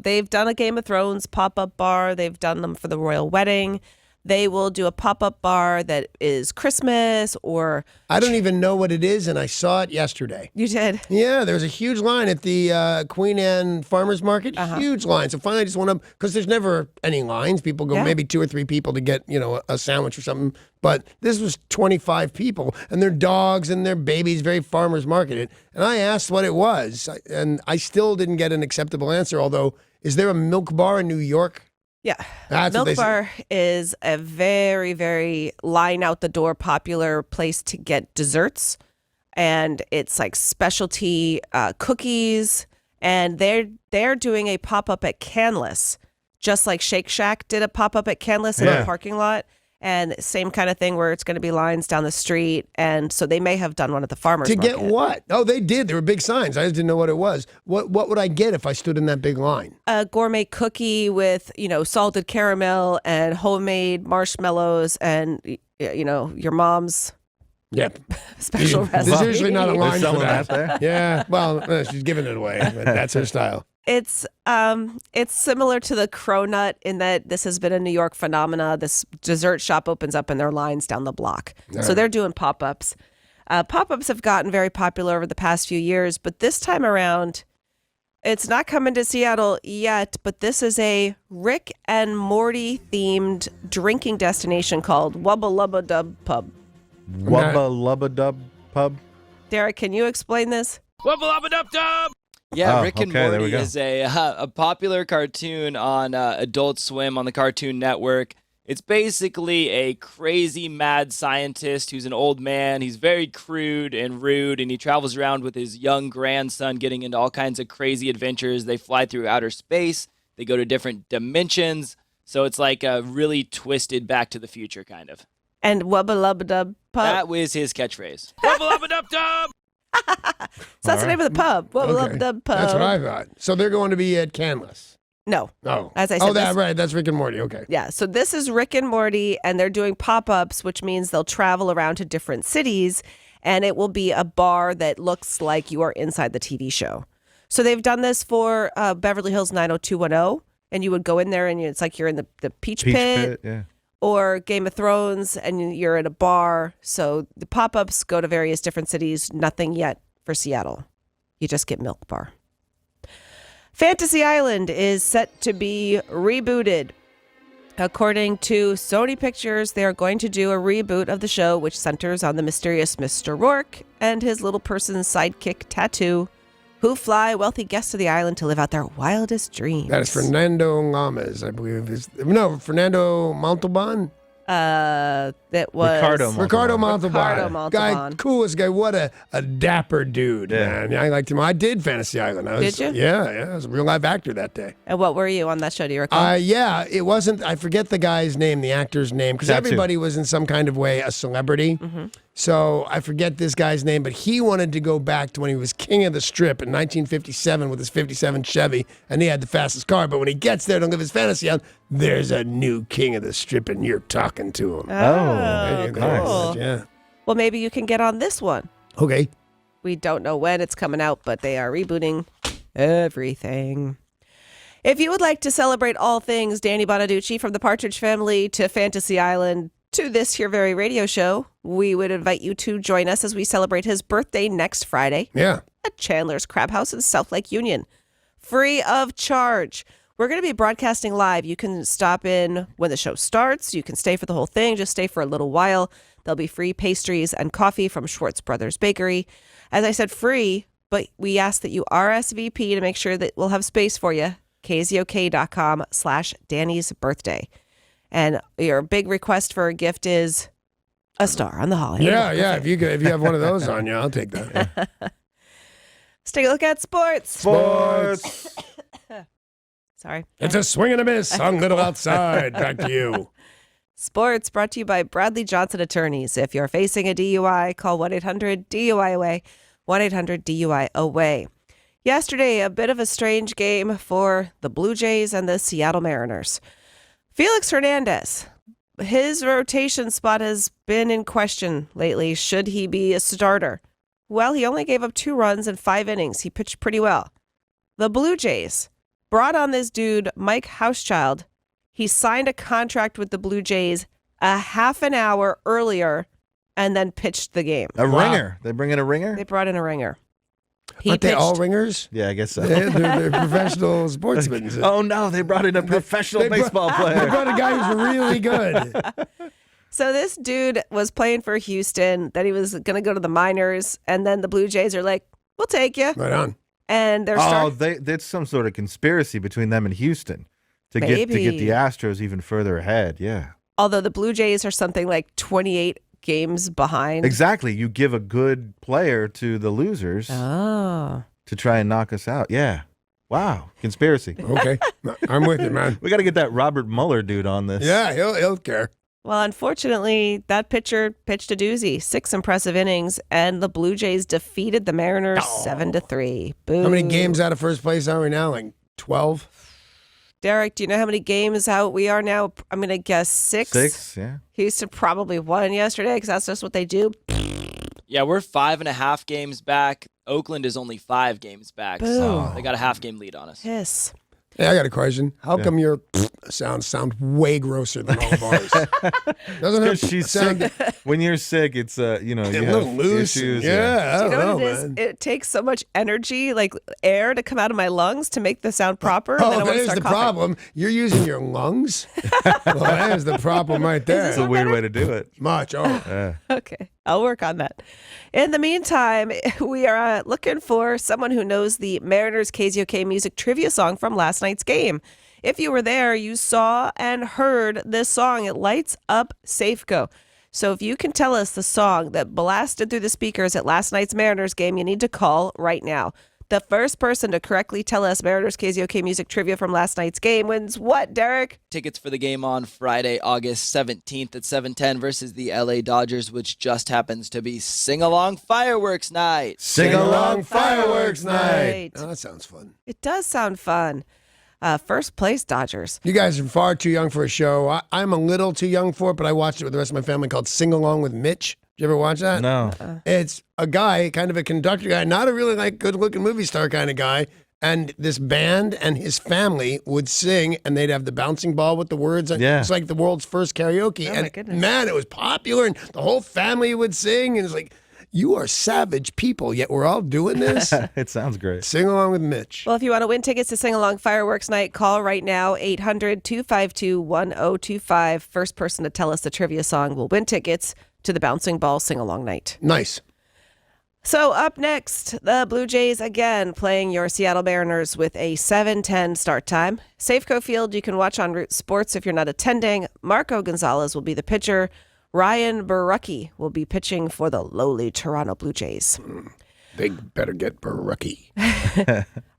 They've done a Game of Thrones pop-up bar. They've done them for the royal wedding. They will do a pop-up bar that is Christmas or... I don't even know what it is, and I saw it yesterday. You did? Yeah, there was a huge line at the Queen Anne Farmers Market. Huge line. So finally I just went up, because there's never any lines. People go maybe 2 or 3 people to get, a sandwich or something. But this was 25 people, and their dogs and their babies, very farmers marketed. And I asked what it was, and I still didn't get an acceptable answer, although, is there a milk bar in New York? Yeah. That's what Milk they said. Bar is a very, very line out the door popular place to get desserts. And it's like specialty cookies. And they're doing a pop-up at Canlis, just like Shake Shack did a pop-up at Canlis in the parking lot. And same kind of thing where it's going to be lines down the street. And so they may have done one at the farmer's To market. get what? Oh, they did. There were big signs. I just didn't know what it was. What would I get if I stood in that big line? A gourmet cookie with, salted caramel and homemade marshmallows and, your mom's Yep. special recipe. There's usually not a They're line for selling that. that there? Yeah. Well, she's giving it away. But that's her style. It's similar to the cronut in that this has been a New York phenomena. This dessert shop opens up and there are lines down the block. So they're doing pop-ups. Pop-ups have gotten very popular over the past few years, but this time around, it's not coming to Seattle yet, but this is a Rick and Morty themed drinking destination called Wubba Lubba Dub Pub. Wubba Lubba Dub Pub? Derek, can you explain this? Yeah, Oh, Rick and okay, there we Morty go. is a popular cartoon on Adult Swim on the Cartoon Network. It's basically a crazy mad scientist who's an old man. He's very crude and rude, and he travels around with his young grandson getting into all kinds of crazy adventures. They fly through outer space. They go to different dimensions. So it's like a really twisted Back to the Future kind of. And Wubba Lubba Dub Pub. That was his catchphrase. So that's the name of the pub. Wubba Okay. Lubba Dub Pub. That's what I thought. So they're going to be at Canlis. No. Oh. As I said, Oh, right. That's Rick and Morty. Okay. Yeah, so this is Rick and Morty, and they're doing pop-ups, which means they'll travel around to different cities, and it will be a bar that looks like you are inside the TV show. So they've done this for Beverly Hills 90210, and you would go in there, and it's like you're in the Peach Pit, yeah. or Game of Thrones, and you're at a bar. So the pop-ups go to various different cities. Nothing yet for Seattle. You just get Milk Bar. Fantasy Island is set to be rebooted. According to Sony Pictures, they are going to do a reboot of the show, which centers on the mysterious Mr. Rourke and his little person's sidekick, Tattoo, who fly wealthy guests to the island to live out their wildest dreams. That is Fernando Lamas, I believe. Fernando Montalban? That was Ricardo Montalban. Ricardo Montalban. Ricardo Montalban. Guy, coolest guy. What a dapper dude, Yeah. man. I liked him. I did Fantasy Island. Did you? Yeah. I was a real live actor that day. And what were you on that show? Do you recall? Yeah, it wasn't. I forget the guy's name, the actor's name, because Tattoo. everybody was in some kind of way a celebrity. So I forget this guy's name, but he wanted to go back to when he was king of the strip in 1957 with his 57 Chevy, and he had the fastest car. But when he gets there to live his fantasy out, there's a new king of the strip, and you're talking to him. There you go. cool. Yeah. Well, maybe you can get on this one. Okay. We don't know when it's coming out, but they are rebooting everything. If you would like to celebrate all things Danny Bonaduce, from the Partridge Family to Fantasy Island to this here very radio show, we would invite you to join us as we celebrate his birthday next Friday Yeah. at Chandler's Crab House in South Lake Union. Free of charge. We're going to be broadcasting live. You can stop in when the show starts. You can stay for the whole thing. Just stay for a little while. There'll be free pastries and coffee from Schwartz Brothers Bakery. As I said, free, but we ask that you RSVP to make sure that we'll have space for you. KZOK.com/Danny's birthday. And your big request for a gift is a star on the Hollywood Yeah, Walk of yeah. Fame. If you have one of those on you, I'll take that. Let's take a look at sports. Sports. Sorry. It's a swing and a miss on Little Outside. Back to you. Sports brought to you by Bradley Johnson Attorneys. If you're facing a DUI, call 1-800-DUI-AWAY, 1-800-DUI-AWAY. Yesterday, a bit of a strange game for the Blue Jays and the Seattle Mariners. Felix Hernandez, his rotation spot has been in question lately. Should he be a starter? Well, he only gave up 2 runs in 5 innings. He pitched pretty well. The Blue Jays brought on this dude, Mike Hauschild. He signed a contract with the Blue Jays a half an hour earlier and then pitched the game. A ringer. They bring in a ringer? They brought in a ringer. He Aren't they all pitched- ringers? Yeah, I guess so. They're professional sportsmen. Oh, no. They brought in a professional They brought- baseball They player. brought a guy who's really good. So this dude was playing for Houston, then he was going to go to the minors, and then the Blue Jays are like, we'll take you. Right on. And they're Oh, starting. that's some sort of conspiracy between them and Houston to get the Maybe. Astros even further ahead. Yeah. Although the Blue Jays are something like 28 games behind. Exactly. You give a good player to the losers Oh. to try and knock us out. Yeah. Wow. Conspiracy. Okay. I'm with you, man. We got to get that Robert Mueller dude on this. Yeah, he'll care. Well, unfortunately, that pitcher pitched a doozy. 6 impressive innings, and the Blue Jays defeated the Mariners 7-3. Boo. How many games out of first place are we now? Like 12? Derek, do you know how many games out we are now? I'm going to guess 6. 6, yeah. Houston probably won yesterday because that's just what they do. Yeah, we're 5.5 games back. Oakland is only 5 games back, so they got a half-game lead on us. Piss. Hey, I got a question. How come your sound way grosser than all of ours? Doesn't Because it she's sound sick. When you're sick, it's you a have little loose? issues. Yeah, I Do you don't know know, what it is? man. It takes so much energy, like air, to come out of my lungs to make the sound proper. And then I Oh, want to there's start the coughing. problem. You're using your lungs? Well, there's the problem right there. It's a weird way to do it. Much. Oh. Okay, I'll work on that. In the meantime, we are looking for someone who knows the Mariners KZOK music trivia song from last night's game. If you were there, you saw and heard this song. It lights up Safeco. So if you can tell us the song that blasted through the speakers at last night's Mariners game, you need to call right now. The first person to correctly tell us Mariners KZOK music trivia from last night's game wins what, Derek? Tickets for the game on Friday, August 17th at 7:10 versus the LA Dodgers, which just happens to be Sing-Along Fireworks Night. Sing along fireworks night. Right. Oh, that sounds fun. It does sound fun. First place, Dodgers. You guys are far too young for a show. I'm a little too young for it, but I watched it with the rest of my family called Sing Along with Mitch. Did you ever watch that? No. It's a guy, kind of a conductor guy, not a really like good-looking movie star kind of guy. And this band and his family would sing, and they'd have the bouncing ball with the words. Yeah. It's like the world's first karaoke. Oh, and my goodness. man, it was popular, and the whole family would sing. And it's like, you are savage people, yet we're all doing this. It sounds great. Sing along with Mitch. Well, if you want to win tickets to Sing Along Fireworks Night, call right now, 800-252-1025. First person to tell us the trivia song will win tickets to the Bouncing Ball Sing Along Night. Nice. So up next, the Blue Jays again playing your Seattle Mariners with a 7:10 start time. Safeco Field you can watch on Root Sports if you're not attending. Marco Gonzalez will be the pitcher. Ryan Barucki will be pitching for the lowly Toronto Blue Jays. They better get Barucki.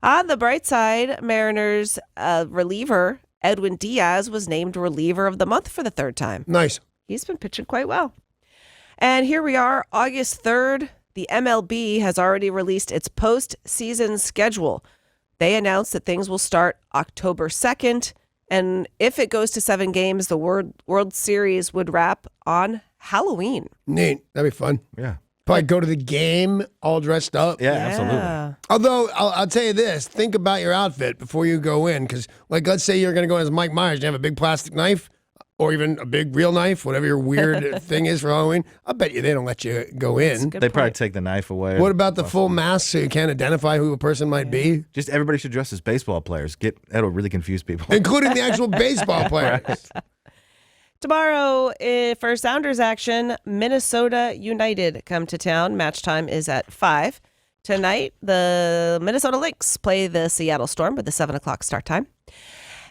On the bright side, Mariners reliever Edwin Diaz was named reliever of the month for the 3rd time. Nice. He's been pitching quite well. And here we are, August 3rd. The MLB has already released its postseason schedule. They announced that things will start October 2nd. And if it goes to 7 games, the World Series would wrap on Halloween. Neat. That'd be fun. Yeah. Probably go to the game all dressed up. Yeah, absolutely. Although, I'll tell you this. Think about your outfit before you go in. Because, like, let's say you're going to go in as Mike Myers. You have a big plastic knife or even a big real knife, whatever your weird thing is for Halloween. I bet you they don't let you go in. Good They probably point. take the knife away. What about the full mask so you can't identify who a person might be? Just everybody should dress as baseball players. That'll really confuse people. Including the actual baseball players. Tomorrow, for Sounders action, Minnesota United come to town. Match time is at 5. Tonight, the Minnesota Lynx play the Seattle Storm with the 7 o'clock start time.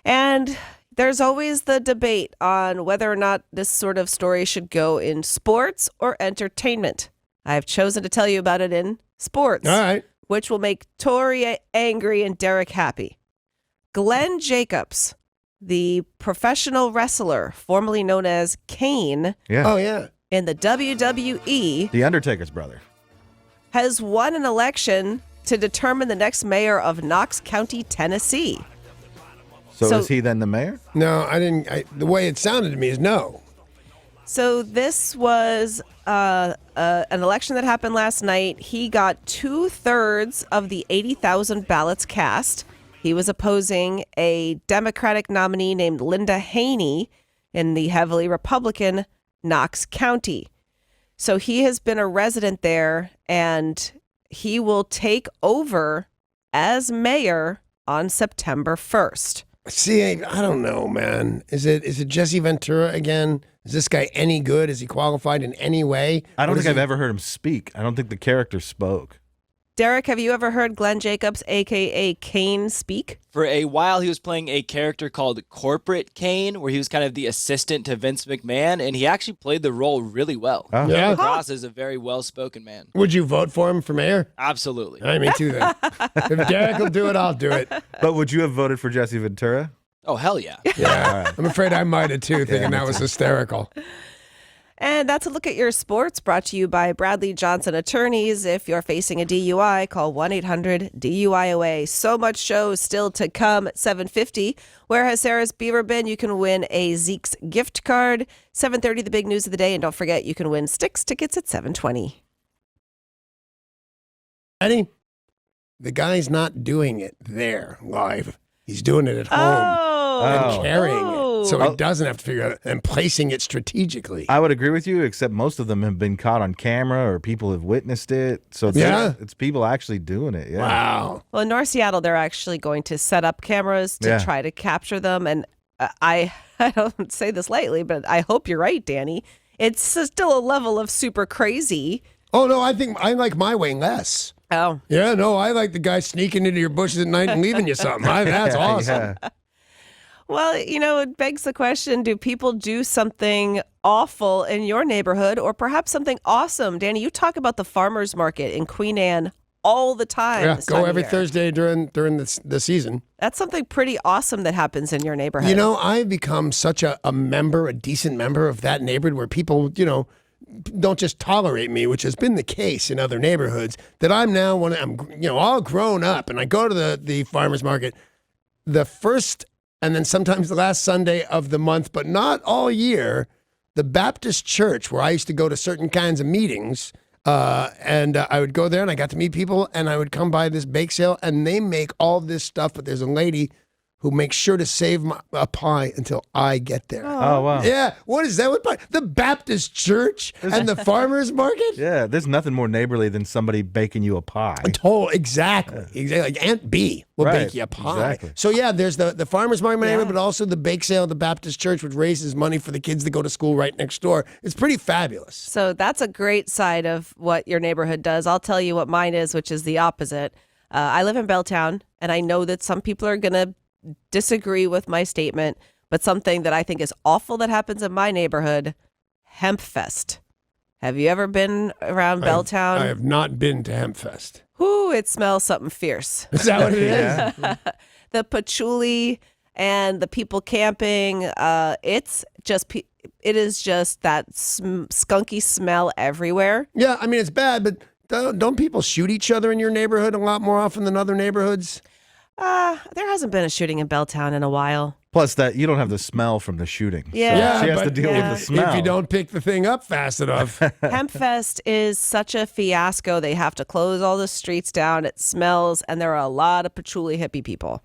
And there's always the debate on whether or not this sort of story should go in sports or entertainment. I've chosen to tell you about it in sports, All right. which will make Tori angry and Derek happy. Glen Jacobs, the professional wrestler formerly known as Kane Yeah. Oh, yeah. in the WWE, The Undertaker's brother. has won an election to determine the next mayor of Knox County, Tennessee. So So- is he then the mayor? No, I didn't. The way it sounded to me is no. So this was an election that happened last night. He got 2/3 of the 80,000 ballots cast. He was opposing a Democratic nominee named Linda Haney in the heavily Republican Knox County. So he has been a resident there, and he will take over as mayor on September 1st. See, I don't know, man. Is it Jesse Ventura again? Is this guy any good? Is he qualified in any way? I don't What think is I've ever heard him speak. I don't think the character spoke. Derek, have you ever heard Glen Jacobs, a.k.a. Kane, speak? For a while, he was playing a character called Corporate Kane, where he was kind of the assistant to Vince McMahon, and he actually played the role really well. Oh. He came Yeah? across as a very well-spoken man. Would you vote for him for mayor? Absolutely. I mean, too then. If Derek will do it, I'll do it. But would you have voted for Jesse Ventura? Oh, hell yeah. Yeah, I'm afraid I might have too, thinking that was hysterical. And that's a look at your sports, brought to you by Bradley Johnson Attorneys. If you're facing a DUI, call 1-800-DUI-OA. So much show still to come at 7:50. Where has Sarah's Beaver been? You can win a Zeke's gift card. 7:30, the big news of the day. And don't forget, you can win Styx tickets at 7:20. Eddie, the guy's not doing it there live. He's doing it at home and carrying it. So he doesn't have to figure it out and placing it strategically. I would agree with you, except most of them have been caught on camera or people have witnessed it. So it's people actually doing it. Yeah. Wow. Well, in North Seattle, they're actually going to set up cameras to try to capture them. And I don't say this lightly, but I hope you're right, Danny. It's still a level of super crazy. Oh, no, I think I like my way less. Oh. Yeah, no, I like the guy sneaking into your bushes at night and leaving you something. That's awesome. Yeah. Well, it begs the question, do people do something awful in your neighborhood or perhaps something awesome? Danny, you talk about the farmer's market in Queen Anne all the time. Yeah, this go time of every year. Thursday during the season. That's something pretty awesome that happens in your neighborhood. I've become such a member, a decent member of that neighborhood where people, don't just tolerate me, which has been the case in other neighborhoods, that I'm now, when I'm, all grown up and I go to the farmer's market, the first and then sometimes the last Sunday of the month, but not all year, the Baptist church, where I used to go to certain kinds of meetings, and I would go there and I got to meet people and I would come by this bake sale and they make all this stuff, but there's a lady who makes sure to save a pie until I get there. Oh, wow. Yeah, what is that? What pie? The Baptist church and the farmer's market? Yeah, there's nothing more neighborly than somebody baking you a pie. Exactly. Like Aunt B will bake you a pie. Exactly. So yeah, there's the farmer's market, but also the bake sale of the Baptist church, which raises money for the kids that go to school right next door. It's pretty fabulous. So that's a great side of what your neighborhood does. I'll tell you what mine is, which is the opposite. I live in Belltown, and I know that some people are going to disagree with my statement, but something that I think is awful that happens in my neighborhood, Hemp Fest. Have you ever been around Belltown? I have not been to Hemp Fest. Ooh, it smells something fierce. Is that what it is? The patchouli and the people camping, it is just that skunky smell everywhere. Yeah, I mean, it's bad, but don't people shoot each other in your neighborhood a lot more often than other neighborhoods? There hasn't been a shooting in Belltown in a while. Plus that you don't have the smell from the shooting. Yeah. So she has but to deal with the smell. If you don't pick the thing up fast enough. Hempfest is such a fiasco. They have to close all the streets down. It smells, and there are a lot of patchouli hippie people.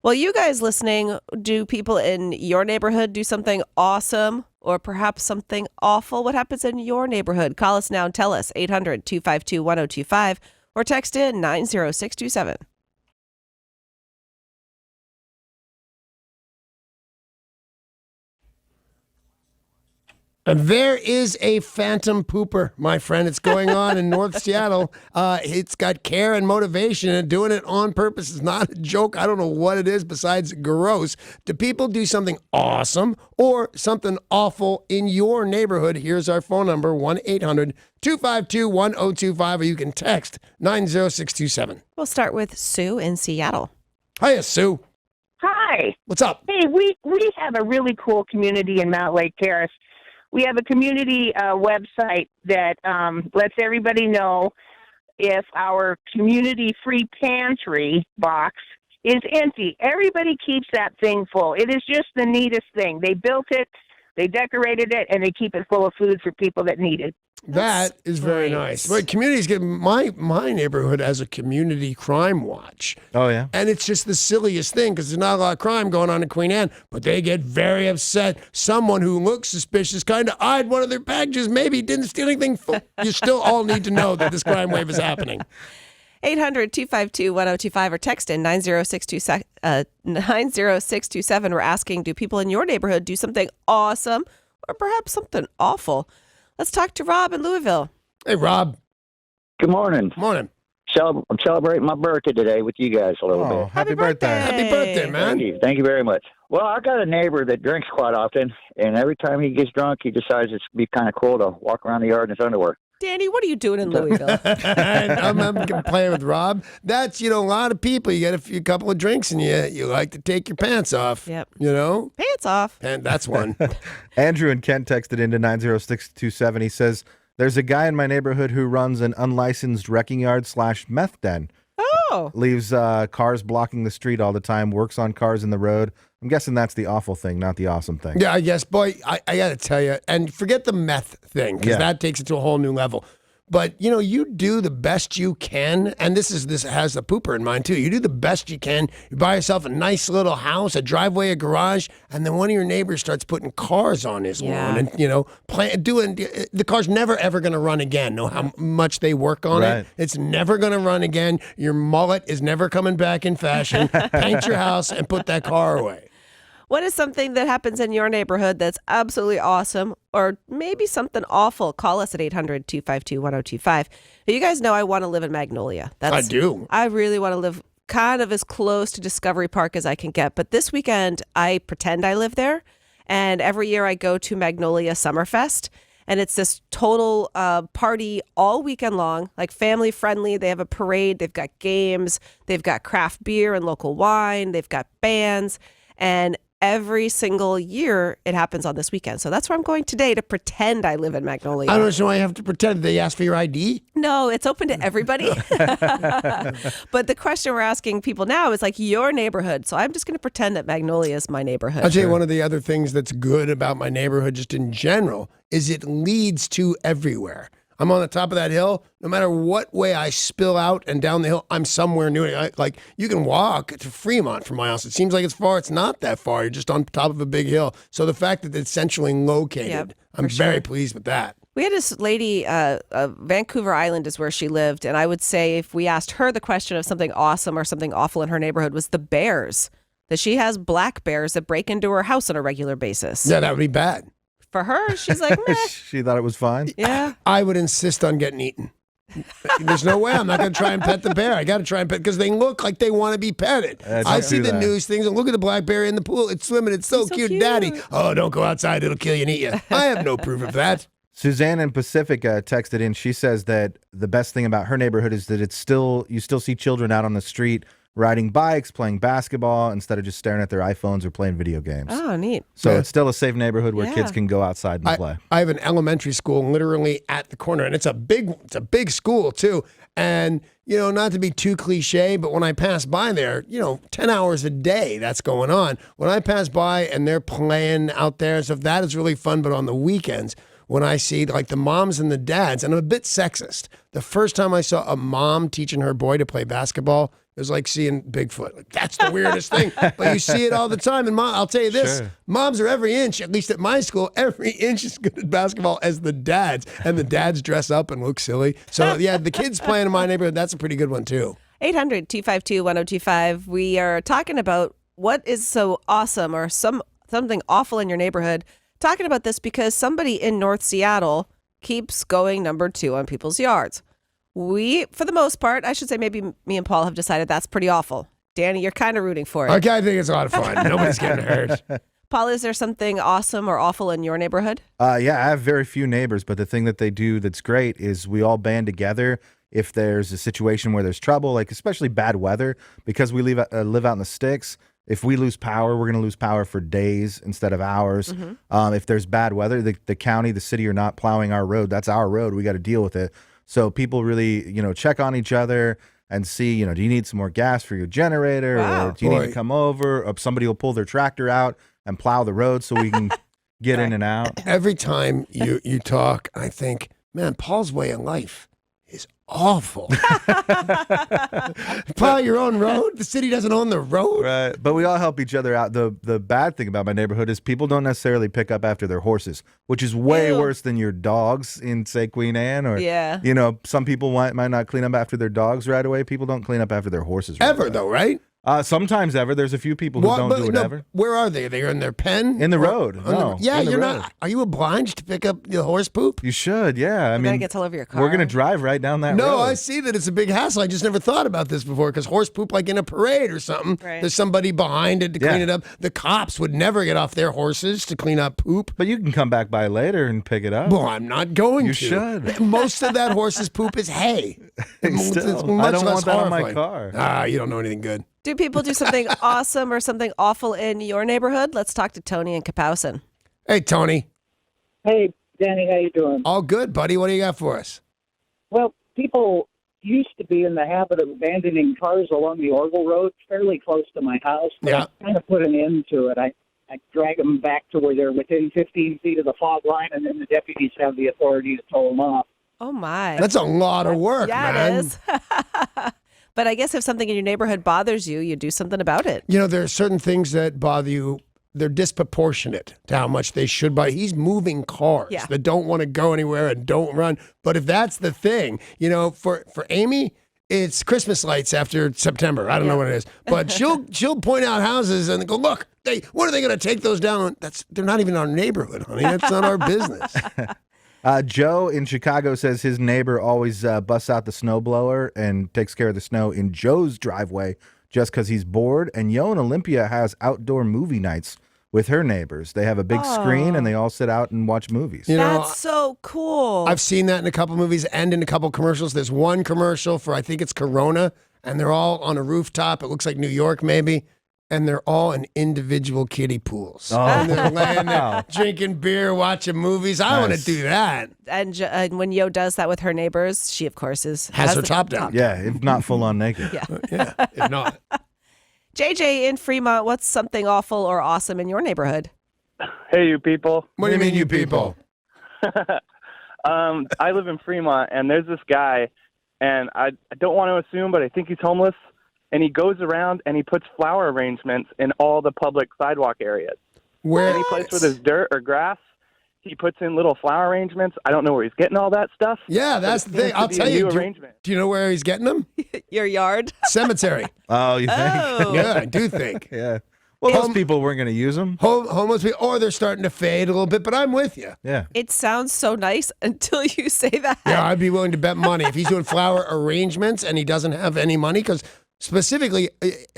Well, you guys listening, do people in your neighborhood do something awesome or perhaps something awful? What happens in your neighborhood? Call us now and tell us, 800-252-1025, or text in 90627. There is a phantom pooper, my friend. It's going on in North Seattle. It's got care and motivation, and doing it on purpose is not a joke. I don't know what it is besides gross. Do people do something awesome or something awful in your neighborhood? Here's our phone number, 1-800-252-1025, or you can text 90627. We'll start with Sue in Seattle. Hiya, Sue. Hi. What's up? Hey, we have a really cool community in Mount Lake Terrace. We have a community website that lets everybody know if our community free pantry box is empty. Everybody keeps that thing full. It is just the neatest thing. They built it, they decorated it, and they keep it full of food for people that need it. That is very nice. But communities get my neighborhood has a community crime watch. Oh, yeah? And it's just the silliest thing because there's not a lot of crime going on in Queen Anne, but they get very upset. Someone who looks suspicious kind of eyed one of their packages, maybe didn't steal anything. You still all need to know that this crime wave is happening. 800-252-1025 or text in 90627. We're asking, do people in your neighborhood do something awesome or perhaps something awful? Let's talk to Rob in Louisville. Hey, Rob. Good morning. Morning. I'm celebrating my birthday today with you guys a little Oh, bit. happy birthday. Happy birthday, man. Thank you very much. Well, I got a neighbor that drinks quite often, and every time he gets drunk, he decides it's be kind of cool to walk around the yard in his underwear. Danny, what are you doing in Louisville? I'm playing with Rob. That's, a lot of people. You get a couple of drinks and you like to take your pants off. Yep. Pants off. And that's one. Andrew and Kent texted into 90627. He says, there's a guy in my neighborhood who runs an unlicensed wrecking yard / meth den. Oh. Leaves cars blocking the street all the time, works on cars in the road. I'm guessing that's the awful thing, not the awesome thing. Yeah, I guess, boy, I got to tell you, and forget the meth thing, because that takes it to a whole new level. But, you do the best you can, and this has a pooper in mind, too. You do the best you can. You buy yourself a nice little house, a driveway, a garage, and then one of your neighbors starts putting cars on his lawn. And, the car's never, ever going to run again, no how much they work on it. It's never going to run again. Your mullet is never coming back in fashion. Paint your house and put that car away. What is something that happens in your neighborhood that's absolutely awesome or maybe something awful? Call us at 800-252-1025. You guys know I want to live in Magnolia. I do. I really want to live kind of as close to Discovery Park as I can get. But this weekend, I pretend I live there. And every year I go to Magnolia Summerfest. And it's this total party all weekend long, like family friendly. They have a parade. They've got games. They've got craft beer and local wine. They've got bands. And every single year it happens on this weekend. So that's where I'm going today to pretend I live in Magnolia. I don't know why I have to pretend. They ask for your ID? No, it's open to everybody. But the question we're asking people now is like your neighborhood. So I'm just going to pretend that Magnolia is my neighborhood. I'll tell you one of the other things that's good about my neighborhood just in general is it leads to everywhere. I'm on the top of that hill. No matter what way I spill out and down the hill, I'm somewhere new. Like, you can walk to Fremont from my house. It seems like it's far. It's not that far. You're just on top of a big hill. So the fact that it's centrally located, I'm very pleased with that. We had this lady, Vancouver Island is where she lived. And I would say if we asked her the question of something awesome or something awful in her neighborhood was the bears, that she has black bears that break into her house on a regular basis. Yeah, that would be bad. For her, she's like, meh. She thought it was fine? Yeah. I would insist on getting eaten. There's no way I'm not going to try and pet the bear. I got to try and pet because they look like they want to be petted. I see the news things and look at the black bear in the pool. It's swimming. It's so cute. Daddy. Oh, don't go outside. It'll kill you and eat you. I have no proof of that. Suzanne in Pacific texted in. She says that the best thing about her neighborhood is that you still see children out on the street riding bikes, playing basketball, instead of just staring at their iPhones or playing video games. Oh, neat. So it's still a safe neighborhood where kids can go outside and play. I have an elementary school literally at the corner, and it's a big school too. And, not to be too cliche, but when I pass by there, 10 hours a day that's going on. When I pass by and they're playing out there, so that is really fun. But on the weekends, when I see like the moms and the dads, and I'm a bit sexist. The first time I saw a mom teaching her boy to play basketball, it was like seeing Bigfoot. Like, that's the weirdest thing. But you see it all the time. And I'll tell you this, moms are every inch, at least at my school, every inch as good at basketball as the dads. And the dads dress up and look silly. So yeah, the kids playing in my neighborhood, that's a pretty good one too. 800-252-1025. We are talking about what is so awesome or something awful in your neighborhood. Talking about this because somebody in North Seattle keeps going number 2 on people's yards. We, for the most part, I should say maybe me and Paul have decided that's pretty awful. Danny, you're kind of rooting for it. Okay, I think it's a lot of fun. Nobody's getting hurt. Paul, is there something awesome or awful in your neighborhood? Yeah, I have very few neighbors, but the thing that they do that's great is we all band together if there's a situation where there's trouble, like especially bad weather, because we live out in the sticks. If we lose power, we're going to lose power for days instead of hours. Mm-hmm. If there's bad weather, the county, the city are not plowing our road. That's our road. We got to deal with it. So people really, check on each other and see, do you need some more gas for your generator? Wow. Or do you need to come over? Or somebody will pull their tractor out and plow the road so we can get in and out. Every time you talk, I think, man, Paul's way of life is awful. Plow your own road? The city doesn't own the road? Right. But we all help each other out. The bad thing about my neighborhood is people don't necessarily pick up after their horses, which is way worse than your dogs in, say, Queen Anne. Or, some people might not clean up after their dogs right away. People don't clean up after their horses right away. Though, right? Sometimes ever. There's a few people who don't do it ever. Where are they? They're in their pen? In the road. No. Yeah, in the you're road. not. Are you obliged to pick up the horse poop? You should, yeah. I Then mean, it gets all over your car. we're going to drive right down that road. No, I see that it's a big hassle. I just never thought about this before because horse poop, like in a parade or something, Right. there's somebody behind it to clean it up. The cops would never get off their horses to clean up poop. But you can come back by later and pick it up. Well, I'm not going You to. should. Most of that horse's poop is hay. Still, I don't want that on my car. Ah, you don't know anything good. Do people do something awesome or something awful in your neighborhood? Let's talk to Tony in Kapowsin. Hey, Tony. Hey, Danny, how you doing? All good, buddy. What do you got for us? Well, people used to be in the habit of abandoning cars along the Orville Road, fairly close to my house. But Yeah. I kind of put an end to it. I drag them back to where they're within 15 feet of the fog line, and then the deputies have the authority to tow them off. Oh, my. That's a lot of work, yeah, man. it is. But I guess if something in your neighborhood bothers you, you do something about it. You know, there are certain things that bother you. They're disproportionate to how much they should buy. He's moving cars Yeah. that don't want to go anywhere and don't run. But if that's the thing, you know, for Amy, it's Christmas lights after September. I don't know what it is, but she'll point out houses and go, look, when are they going to take those down? They're not even our neighborhood, honey. That's not our business. Joe in Chicago says his neighbor always busts out the snowblower and takes care of the snow in Joe's driveway just because he's bored. And Yo in Olympia has outdoor movie nights with her neighbors. They have a big screen and they all sit out and watch movies. You know, That's so cool. I've seen that in a couple movies and in a couple commercials. There's one commercial for, I think it's Corona, and they're all on a rooftop. It looks like New York, maybe. And they're all in individual kiddie pools. Oh. And they're laying there drinking beer, watching movies. I want to Nice. do that. And when Yo does that with her neighbors, she, of course, Has her top down. Yeah, if not full on naked. Yeah. Yeah, if not. JJ in Fremont, what's something awful or awesome in your neighborhood? Hey, you people. What do you mean, you people? I live in Fremont, and there's this guy, and I don't want to assume, but I think he's homeless, and he goes around and he puts flower arrangements in all the public sidewalk areas. Where? Any place where there's dirt or grass, he puts in little flower arrangements. I don't know where he's getting all that stuff. Yeah, that's the thing. I'll tell you. Do you know where he's getting them? Your yard? Cemetery. Oh, you think? Oh. Yeah, I do think. Yeah. Well, those people weren't going to use them. Homeless people, or they're starting to fade a little bit, but I'm with you. Yeah. It sounds so nice until you say that. Yeah, I'd be willing to bet money if he's doing flower arrangements and he doesn't have any money, because specifically,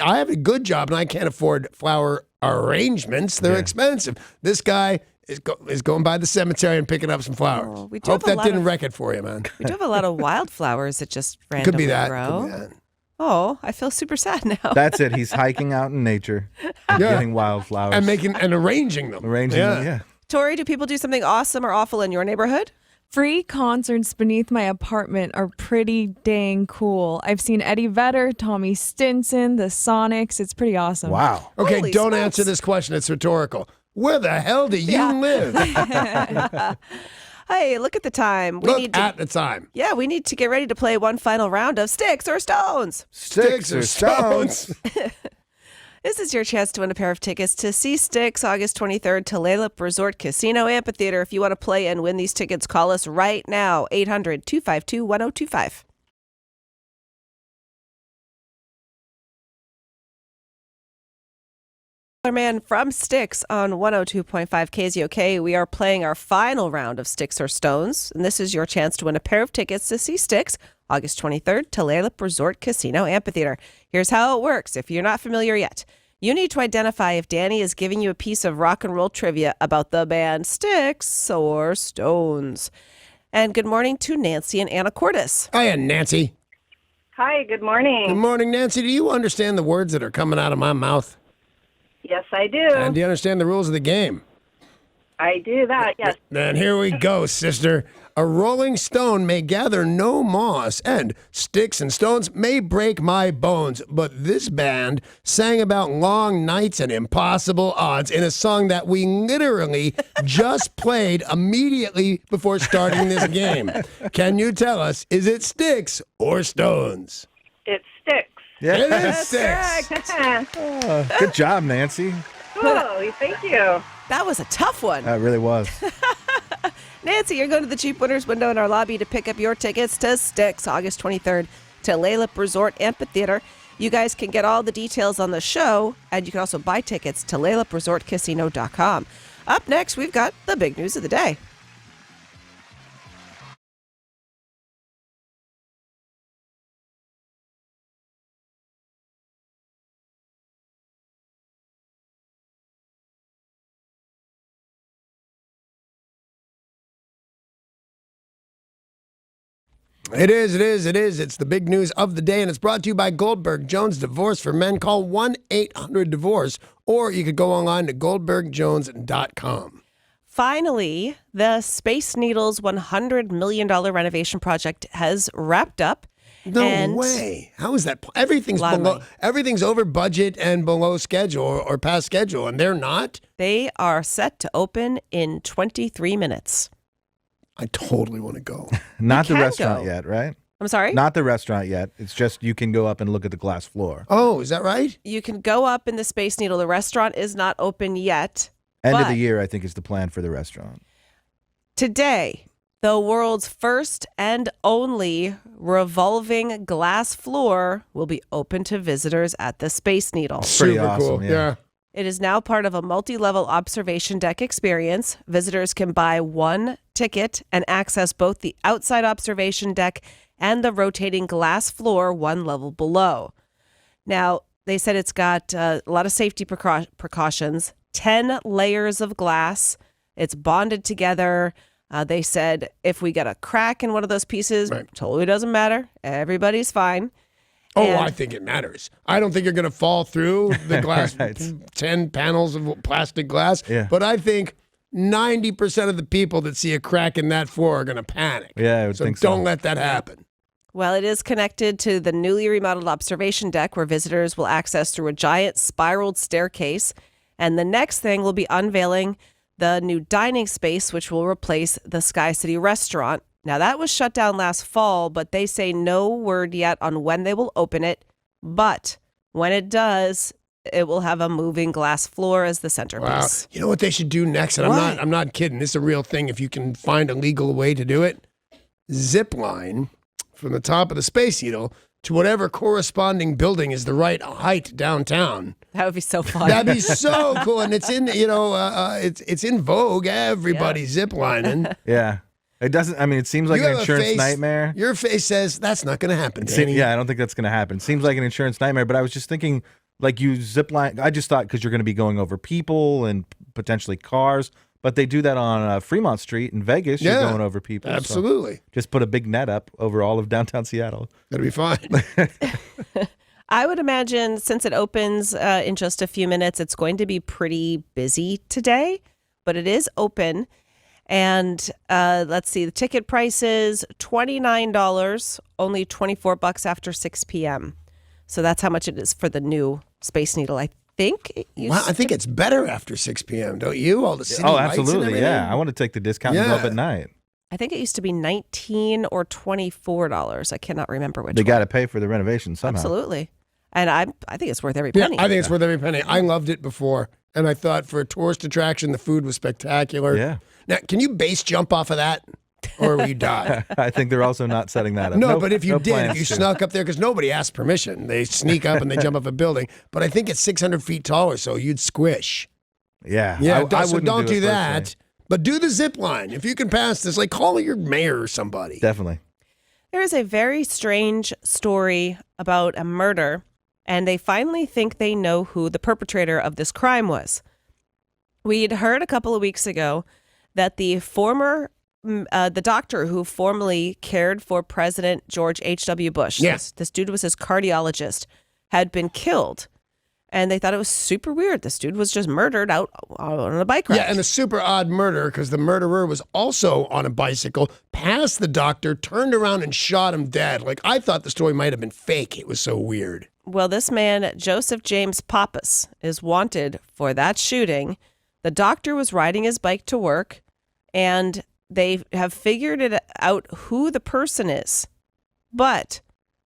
I have a good job and I can't afford flower arrangements. They're expensive. This guy is going by the cemetery and picking up some flowers. Oh, we do Hope have a that lot didn't of- wreck it for you, man. We do have a lot of wildflowers that just randomly Could be that. grow. Could be that. Oh, I feel super sad now. That's it. He's hiking out in nature, and getting wildflowers And arranging them. Arranging them, yeah. Tori, do people do something awesome or awful in your neighborhood? Free concerts beneath my apartment are pretty dang cool. I've seen Eddie Vedder, Tommy Stinson, the Sonics. It's pretty awesome. Wow. Okay, Holy don't smokes. answer this question. It's rhetorical. Where the hell do you live? Hey, look at the time. Look at the time. Yeah, we need to get ready to play one final round of Sticks or Stones. Sticks or stones? This is your chance to win a pair of tickets to see Styx August 23rd to Lalip Resort Casino Amphitheater. If you want to play and win these tickets, call us right now, 800-252-1025. Man from Styx on 102.5 KZOK. We are playing our final round of Sticks or Stones, and this is your chance to win a pair of tickets to see Styx August 23rd to Lalip Resort Casino Amphitheater. Here's how it works. If you're not familiar yet, you need to identify if Danny is giving you a piece of rock and roll trivia about the band Sticks or Stones. And good morning to Nancy and Anna Cordes. Hiya, Nancy. Hi, good morning. Good morning, Nancy. Do you understand the words that are coming out of my mouth? Yes, I do. And do you understand the rules of the game? I do that, yes. Then here we go, sister. A rolling stone may gather no moss, and sticks and stones may break my bones. But this band sang about long nights and impossible odds in a song that we literally just played immediately before starting this game. Can you tell us, is it sticks or stones? It sticks. Yeah. It is sticks. Good job, Nancy. Oh, thank you. That was a tough one. That really was. Nancy, you're going to the cheap winners window in our lobby to pick up your tickets to Styx August 23rd to Lalip Resort Amphitheater. You guys can get all the details on the show, and you can also buy tickets to LayLupResortCasino.com. Up next, we've got the big news of the day. It is. It's the big news of the day, and it's brought to you by Goldberg Jones Divorce for Men. Call 1-800-DIVORCE, or you could go online to goldbergjones.com. Finally, the Space Needle's $100 million renovation project has wrapped up. No way. How is that? Everything's over budget and below schedule or past schedule, and they're not? They are set to open in 23 minutes. I totally want to go. Not the can restaurant go. yet, right? I'm sorry? Not the restaurant yet. It's just you can go up and look at the glass floor. Oh, is that right? You can go up in the Space Needle. The restaurant is not open yet. End of but the year, I think, is the plan for the restaurant. Today, the world's first and only revolving glass floor will be open to visitors at the Space Needle. Pretty Super awesome, cool. yeah. It is now part of a multi-level observation deck experience. Visitors can buy one ticket and access both the outside observation deck and the rotating glass floor one level below. Now, they said it's got a lot of safety precautions, 10 layers of glass. It's bonded together. They said if we get a crack in one of those pieces, totally doesn't matter. Everybody's fine. Oh, And- I think it matters. I don't think you're going to fall through the glass, 10 panels of plastic glass. Yeah. But I think 90% of the people that see a crack in that floor are going to panic. Yeah, I would So think so. don't let that happen. Well, it is connected to the newly remodeled observation deck where visitors will access through a giant spiraled staircase. And the next thing will be unveiling the new dining space, which will replace the Sky City restaurant. Now, that was shut down last fall, but they say no word yet on when they will open it. But when it does, it will have a moving glass floor as the centerpiece. Wow. You know what they should do next? And I'm not kidding. This is a real thing if you can find a legal way to do it. Zip line from the top of the Space Needle to whatever corresponding building is the right height downtown. That would be so fun. That'd be so cool. And it's in, it's in vogue. Everybody's zip lining. Yeah. It doesn't, I mean, it seems like You an have a insurance face- nightmare. Your face says that's not going to happen, Danny. Yeah, I don't think that's going to happen. Seems like an insurance nightmare, but I was just thinking, like you zip line, I just thought because you're going to be going over people and potentially cars, but they do that on Fremont Street in Vegas. Yeah, You're going over people. so absolutely. just put a big net up over all of downtown Seattle. That'll be fine. I would imagine since it opens in just a few minutes, it's going to be pretty busy today, but it is open. And let's see, the ticket price is $29, only $24 after 6 p.m. So that's how much it is for the new Space Needle. I think I think it's better after 6 p.m., don't you? All the city lights and absolutely. everything? Yeah. I want to take the discount and go up Yeah. at night. I think it used to be $19 or $24. I cannot remember which They one. got to pay for the renovation somehow. Absolutely. And I think it's worth every Yeah, penny. I think it's worth every penny. I loved it before, and I thought for a tourist attraction, the food was spectacular. Yeah. Now, can you base jump off of that, or will you die? I think they're also not setting that up. No, but if you no did, plans if you to. snuck up there, because nobody asked permission, they sneak up and they jump off a building. But I think it's 600 feet tall or so. You'd squish. Yeah. Yeah, I so wouldn't don't do it that. personally. But do the zip line. If you can pass this, like call your mayor or somebody. Definitely. There is a very strange story about a murder, and they finally think they know who the perpetrator of this crime was. We'd heard a couple of weeks ago that the doctor who formerly cared for President George H.W. Bush, this dude was his cardiologist, had been killed. And they thought it was super weird. This dude was just murdered out on a bike ride. Yeah, and a super odd murder because the murderer was also on a bicycle, passed the doctor, turned around and shot him dead. Like, I thought the story might have been fake. It was so weird. Well, this man, Joseph James Pappas, is wanted for that shooting. The doctor was riding his bike to work, and they have figured it out who the person is. But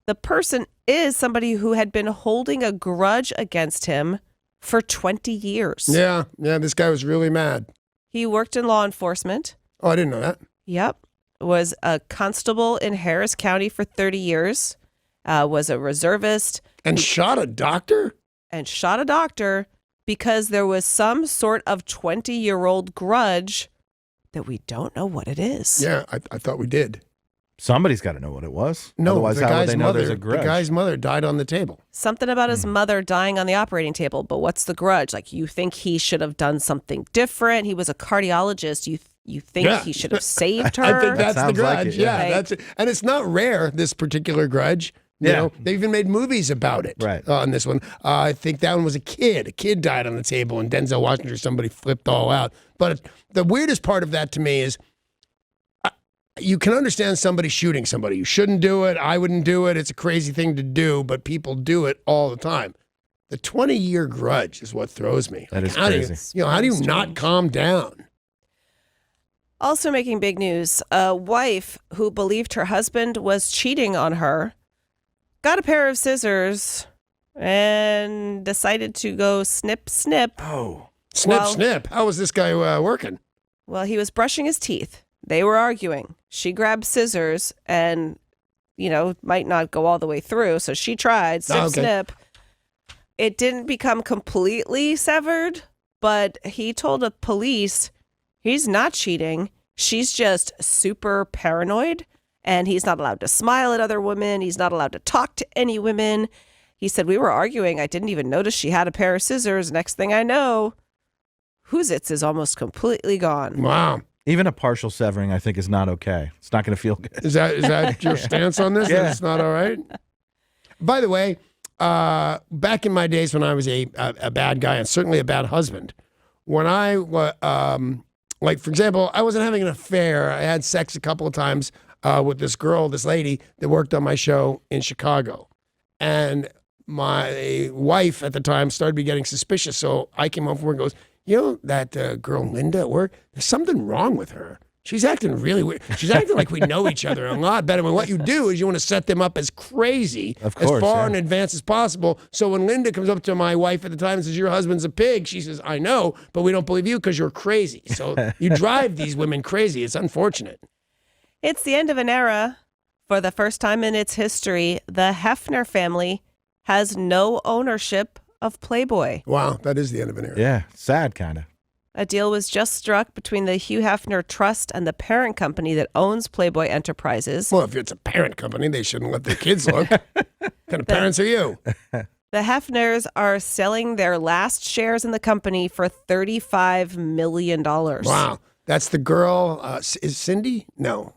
the person is somebody who had been holding a grudge against him for 20 years. Yeah, this guy was really mad. He worked in law enforcement. Oh, I didn't know that. Yep. Was a constable in Harris County for 30 years. Was a reservist. And shot a doctor? And shot a doctor because there was some sort of 20-year-old grudge that we don't know what it is. Yeah, I thought we did. Somebody's got to know what it was. No, Otherwise, the how would guy's they know mother. there's a grudge? The guy's mother died on the table. Something about his mother dying on the operating table, but what's the grudge? Like, you think he should have done something different? He was a cardiologist. You think he should have saved her? I think that's the sounds like grudge. it, yeah. Like- That's it. And it's not rare, this particular grudge. You know, they even made movies about it on this one. I think that one was a kid. A kid died on the table, and Denzel Washington, somebody flipped all out. But the weirdest part of that to me is you can understand somebody shooting somebody. You shouldn't do it. I wouldn't do it. It's a crazy thing to do, but people do it all the time. The 20-year grudge is what throws me. That is how crazy. how do you not calm down? Also making big news, a wife who believed her husband was cheating on her got a pair of scissors and decided to go snip, snip. Oh, snip, snip. How was this guy working? Well, he was brushing his teeth. They were arguing. She grabbed scissors and, might not go all the way through. So she tried, snip, snip. It didn't become completely severed, but he told the police he's not cheating. She's just super paranoid, and he's not allowed to smile at other women. He's not allowed to talk to any women. He said, we were arguing. I didn't even notice she had a pair of scissors. Next thing I know, Hoosits is almost completely gone. Wow. Even a partial severing, I think, is not okay. It's not going to feel good. Is that your stance on this? Yeah. It's not all right? By the way, back in my days when I was a bad guy and certainly a bad husband, when I was, like, for example, I wasn't having an affair. I had sex a couple of times with this girl, this lady that worked on my show in Chicago. And my wife at the time started to be getting suspicious. So I came home from work and goes, that girl Linda at work, there's something wrong with her. She's acting really weird. She's acting like we know each other a lot better. And what you do is you want to set them up as crazy, Of course, as far yeah. in advance as possible. So when Linda comes up to my wife at the time and says, your husband's a pig, she says, I know, but we don't believe you because you're crazy. So you drive these women crazy. It's unfortunate. It's the end of an era. For the first time in its history, the Hefner family has no ownership of Playboy. Wow, that is the end of an era. Yeah, sad kind of. A deal was just struck between the Hugh Hefner Trust and the parent company that owns Playboy Enterprises. Well, if it's a parent company, they shouldn't let their kids look. What kind of parents are you? The Hefners are selling their last shares in the company for $35 million. Wow. That's the girl, is Cindy? No.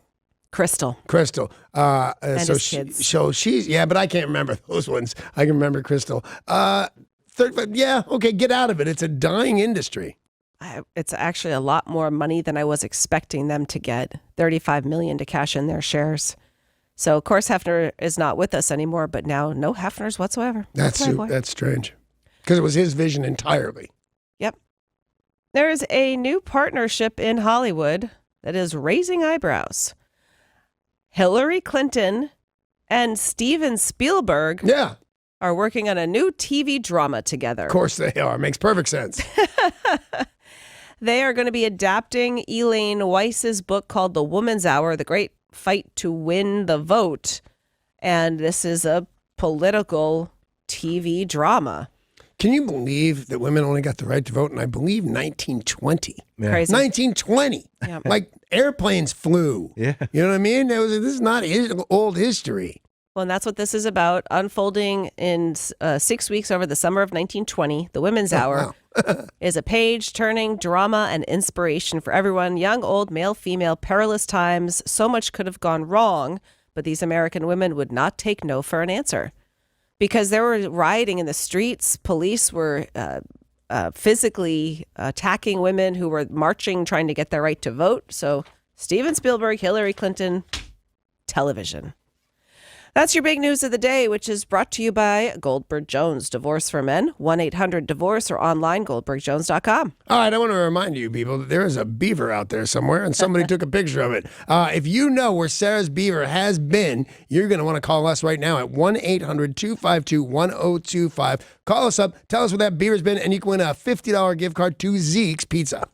Crystal. And his kids. So she's, but I can't remember those ones. I can remember Crystal. Okay, get out of it. It's a dying industry. It's actually a lot more money than I was expecting them to get. $35 million to cash in their shares. So, of course, Hefner is not with us anymore, but now no Hefners whatsoever. That's strange. Because it was his vision entirely. Yep. There is a new partnership in Hollywood that is raising eyebrows. Hillary Clinton and Steven Spielberg are working on a new TV drama together. Of course they are. Makes perfect sense. They are going to be adapting Elaine Weiss's book called The Woman's Hour, The Great Fight to Win the Vote. And this is a political TV drama. Can you believe that women only got the right to vote in, I believe, 1920? Yeah. Crazy. 1920. Yeah. Like airplanes flew. Yeah. You know what I mean? This is not old history. Well, and that's what this is about, unfolding in 6 weeks over the summer of 1920. The Women's Hour is a page-turning drama and inspiration for everyone, young, old, male, female, perilous times. So much could have gone wrong, but these American women would not take no for an answer. Because they were rioting in the streets, police were physically attacking women who were marching, trying to get their right to vote. So Steven Spielberg, Hillary Clinton, television. That's your big news of the day, which is brought to you by Goldberg Jones. Divorce for Men, 1-800-DIVORCE or online, goldbergjones.com. All right, I want to remind you people that there is a beaver out there somewhere, and somebody took a picture of it. If you know where Sarah's beaver has been, you're going to want to call us right now at 1-800-252-1025. Call us up, tell us where that beaver's been, and you can win a $50 gift card to Zeke's Pizza.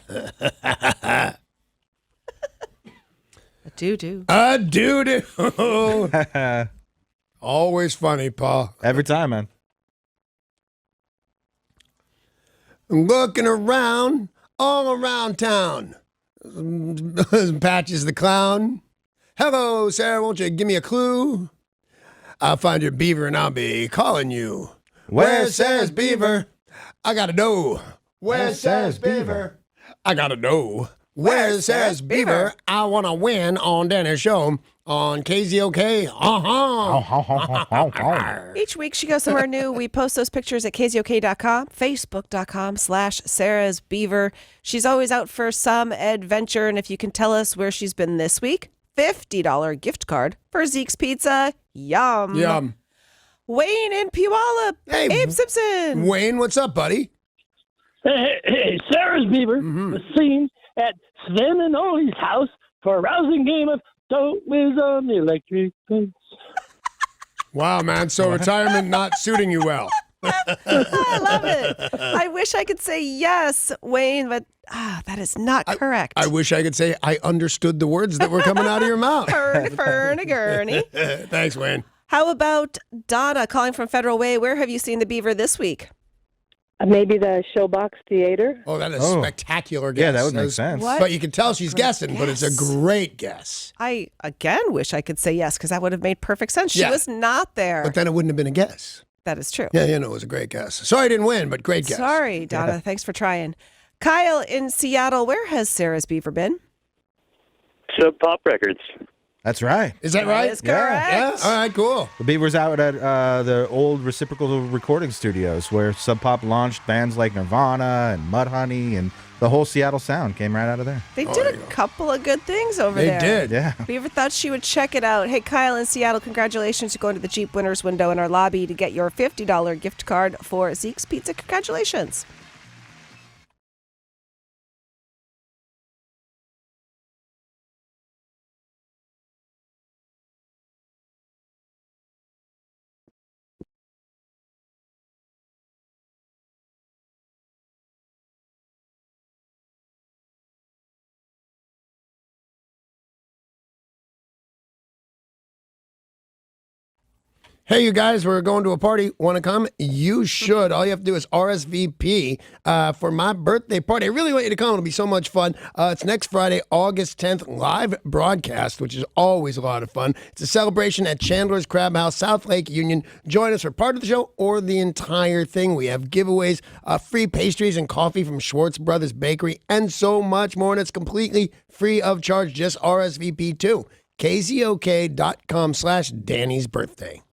A doo-doo. A doo-doo. Always funny, Paul. Every time, man. I'm looking around, all around town. Patches the clown. Hello, Sarah, won't you give me a clue? I'll find your beaver and I'll be calling you. Where's Sarah's beaver? I gotta know. Where's Sarah's beaver? I gotta know. Where's Sarah's beaver? I wanna win on Danny's show on KZOK. Each week she goes somewhere new. We post those pictures at KZOK.com, Facebook.com/Sarah's Beaver. She's always out for some adventure. And if you can tell us where she's been this week, $50 gift card for Zeke's Pizza. Yum. Yum. Wayne in Puyallup. Hey, Abe Simpson. Wayne, what's up, buddy? Hey, Sarah's beaver was seen at Sven and Ollie's house for a rousing game of Don't Whiz on the Electric Fence. Wow, man. So retirement not suiting you well. I love it. I wish I could say yes, Wayne, but that is not correct. I wish I could say I understood the words that were coming out of your mouth. Fern-a-gurney. Thanks, Wayne. How about Donna calling from Federal Way? Where have you seen the beaver this week? Maybe the Showbox Theater. Oh, that is a spectacular guess. Yeah, that would make sense. What? But you can tell she's guessing, but it's a great guess. I, again, wish I could say yes, because that would have made perfect sense. She Yeah. was not there. But then it wouldn't have been a guess. That is true. Yeah, it was a great guess. Sorry I didn't win, but great guess. Sorry, Donna. Yeah. Thanks for trying. Kyle in Seattle, where has Sarah's beaver been? Sub Pop Records. That's right. Is that right? That is correct. Yeah. All right, cool. The Beaver's out at the old Reciprocal recording studios where Sub Pop launched bands like Nirvana and Mudhoney, and the whole Seattle sound came right out of there. They did a couple of good things over there. They did, yeah. Beaver thought she would check it out. Hey, Kyle in Seattle, congratulations. You're going to the Jeep winners window in our lobby to get your $50 gift card for Zeke's Pizza. Congratulations. Hey, you guys, we're going to a party. Want to come? You should. All you have to do is RSVP for my birthday party. I really want you to come. It'll be so much fun. It's next Friday, August 10th, live broadcast, which is always a lot of fun. It's a celebration at Chandler's Crab House, South Lake Union. Join us for part of the show or the entire thing. We have giveaways, free pastries and coffee from Schwartz Brothers Bakery, and so much more. And it's completely free of charge. Just RSVP too. KZOK.com/Danny's birthday.